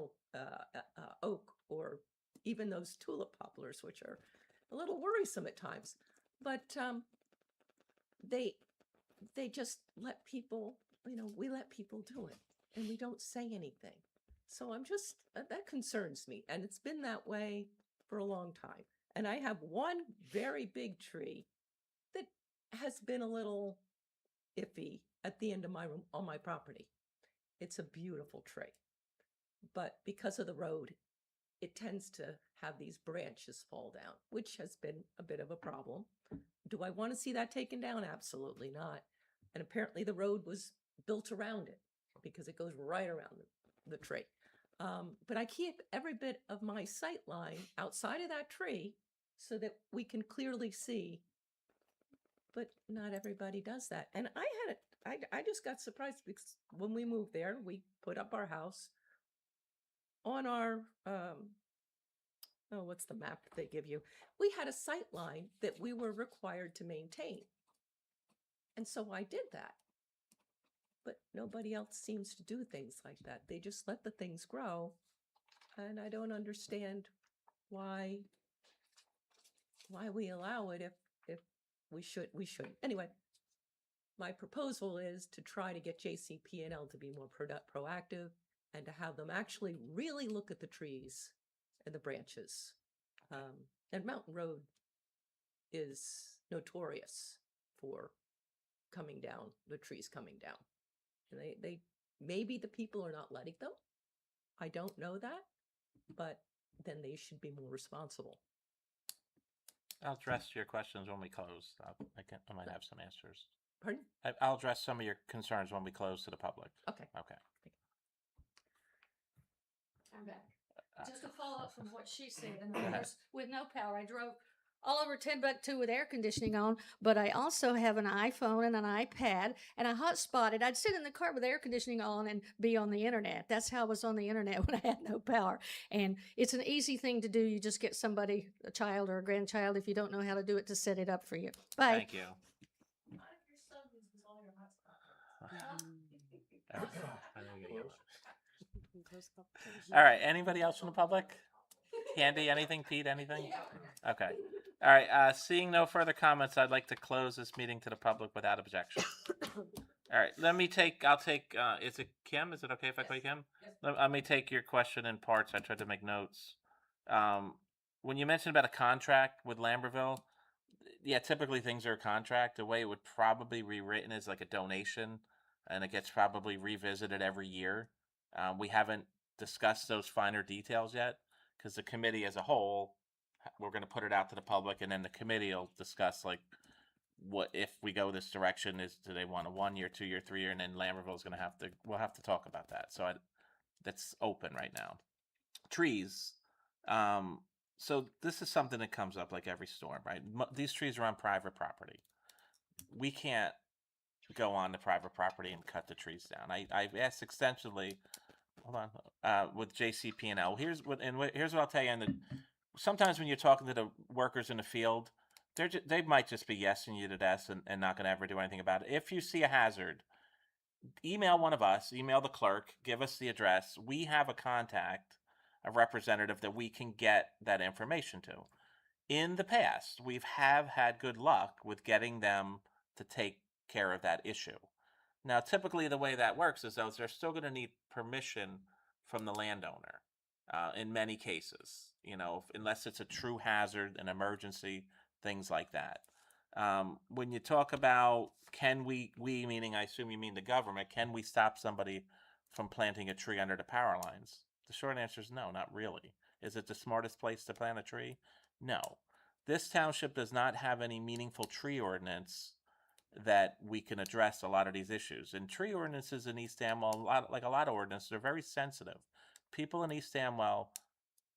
oak, or even those tulip poplars, which are a little worrisome at times, but they just let people, we let people do it, and we don't say anything. So I'm just, that concerns me, and it's been that way for a long time. And I have one very big tree that has been a little iffy at the end of my room on my property. It's a beautiful tree, but because of the road, it tends to have these branches fall down, which has been a bit of a problem. Do I want to see that taken down? Absolutely not. And apparently the road was built around it because it goes right around the tree. But I keep every bit of my sight line outside of that tree so that we can clearly see. But not everybody does that. And I just got surprised because when we moved there, we put up our house on our, what's the map they give you? We had a sight line that we were required to maintain. And so I did that. But nobody else seems to do things like that. They just let the things grow. And I don't understand why we allow it if we shouldn't. Anyway, my proposal is to try to get JCP&L to be more proactive and to have them actually really look at the trees and the branches. And Mountain Road is notorious for coming down, the trees coming down. And they maybe the people are not letting them. I don't know that, but then they should be more responsible. I'll address your questions when we close. I might have some answers. Pardon? I'll address some of your concerns when we close to the public. Okay. Okay. I'm back. Just to follow up from what she said, and of course, with no power, I drove all over Timbuktu with air conditioning on, but I also have an iPhone and an iPad, and I hotspotted. I'd sit in the car with air conditioning on and be on the internet. That's how I was on the internet when I had no power. And it's an easy thing to do. You just get somebody, a child or a grandchild, if you don't know how to do it, to set it up for you. Bye. Thank you. All right. Anybody else from the public? Candy, anything? Pete, anything? Okay. All right. Seeing no further comments, I'd like to close this meeting to the public without objection. All right. I'll take, is it Kim? Is it okay if I call you Kim? Let me take your question in parts. I tried to make notes. When you mentioned about a contract with Lambertville, yeah, typically things are a contract. The way it would probably be rewritten is like a donation, and it gets probably revisited every year. We haven't discussed those finer details yet because the committee as a whole, we're going to put it out to the public, and then the committee will discuss like what if we go this direction. Do they want a 1 year, 2 year, 3 year, and then Lambertville is going to we'll have to talk about that. So that's open right now. Trees. So this is something that comes up like every storm, right? These trees are on private property. We can't go on the private property and cut the trees down. I've asked extensively. Hold on, with JCP&L. Here's what I'll tell you. And sometimes when you're talking to the workers in the field, they might just be yesing you to death and not going to ever do anything about it. If you see a hazard, email one of us, email the clerk, give us the address. We have a contact, a representative that we can get that information to. In the past, we've had good luck with getting them to take care of that issue. Now, typically the way that works is they're still going to need permission from the landowner in many cases, unless it's a true hazard, an emergency, things like that. When you talk about can we meaning I assume you mean the government, can we stop somebody from planting a tree under the power lines? The short answer is no, not really. Is it the smartest place to plant a tree? No. This township does not have any meaningful tree ordinance that we can address a lot of these issues. And tree ordinances in East Amwell, like a lot of ordinances, are very sensitive. People in East Amwell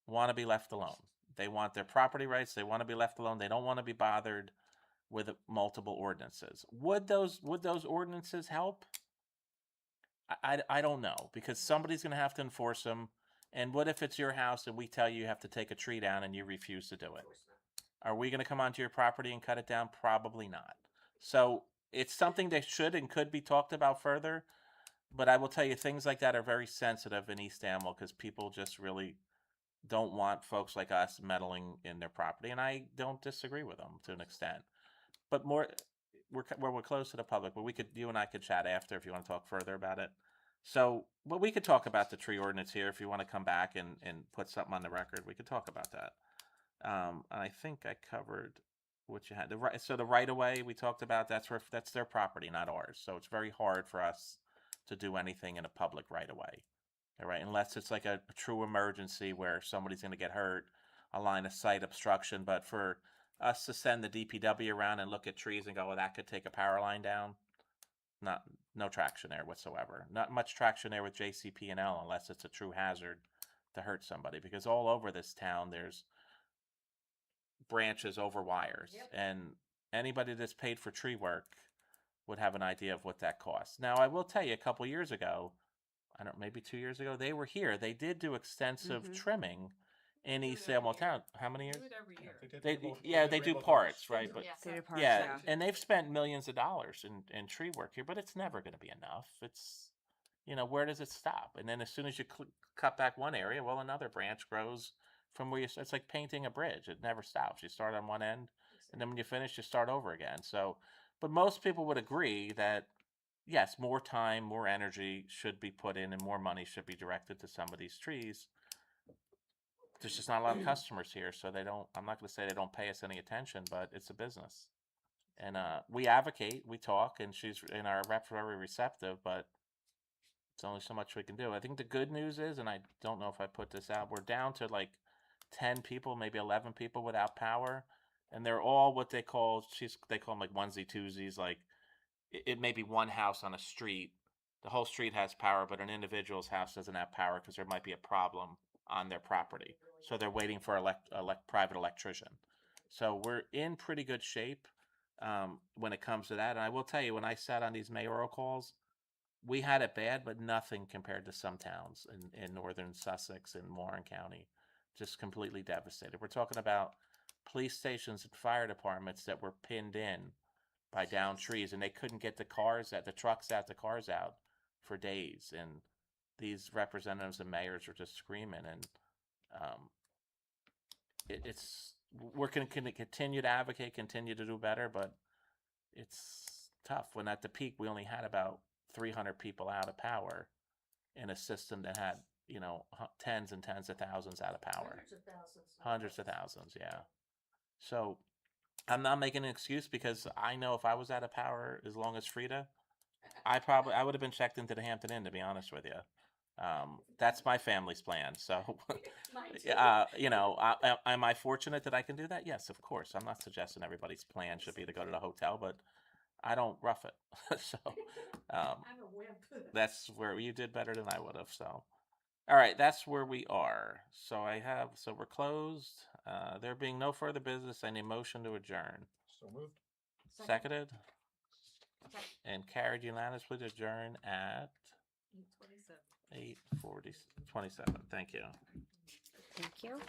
want to be left alone. They want their property rights. They want to be left alone. They don't want to be bothered with multiple ordinances. Would those ordinances help? I don't know, because somebody's going to have to enforce them. And what if it's your house and we tell you have to take a tree down and you refuse to do it? Are we going to come onto your property and cut it down? Probably not. So it's something that should and could be talked about further. But I will tell you, things like that are very sensitive in East Amwell because people just really don't want folks like us meddling in their property. And I don't disagree with them to an extent. But we're close to the public, but you and I could chat after if you want to talk further about it. So, but we could talk about the tree ordinance here if you want to come back and put something on the record. We could talk about that. And I think I covered what you had. The right of way we talked about, that's their property, not ours. So it's very hard for us to do anything in a public right of way. All right, unless it's like a true emergency where somebody's going to get hurt, a line of sight obstruction. But for us to send the DPW around and look at trees and go, well, that could take a power line down, no traction there whatsoever. Not much traction there with JCP&L unless it's a true hazard to hurt somebody, because all over this town there's branches over wires. Yep. And anybody that's paid for tree work would have an idea of what that costs. Now, I will tell you, a couple years ago, maybe 2 years ago, they were here. They did do extensive trimming in East Amwell Town. How many years? Do it every year. They do parts, right? But They do parts, yeah, and they've spent millions of dollars in tree work here, but it's never going to be enough. It's, where does it stop? And then as soon as you cut back one area, well, another branch grows from where it's like painting a bridge. It never stops. You start on one end, and then when you finish, you start over again. So, but most people would agree that, yes, more time, more energy should be put in, and more money should be directed to some of these trees. There's just not a lot of customers here, so I'm not going to say they don't pay us any attention, but it's a business. And we advocate, we talk, and our rep's very receptive, but it's only so much we can do. I think the good news is, and I don't know if I put this out, we're down to like 10 people, maybe 11 people without power, and they're all what they call them like onesie twosies. Like it may be one house on a street, the whole street has power, but an individual's house doesn't have power because there might be a problem on their property, so they're waiting for a private electrician. So we're in pretty good shape when it comes to that. And I will tell you, when I sat on these mayoral calls, we had it bad, but nothing compared to some towns in northern Sussex and Warren County. Just completely devastated. We're talking about police stations and fire departments that were pinned in by downed trees, and they couldn't get the cars out for days. And these representatives and mayors are just screaming. And we're going to continue to advocate, continue to do better, but it's tough. When at the peak, we only had about 300 people out of power in a system that had, tens and tens of thousands out of power. Hundreds of thousands, yeah. So I'm not making an excuse, because I know if I was out of power as long as Frida, I would have been checked into the Hampton Inn, to be honest with you. That's my family's plan. So, am I fortunate that I can do that? Yes, of course. I'm not suggesting everybody's plan should be to go to the hotel, but I don't rough it. So, that's where you did better than I would have. So, All right, that's where we are. So we're closed. There being no further business, I need a motion to adjourn. So moved. Seconded and carried unanimously to adjourn at 8:27. Thank you. Thank you.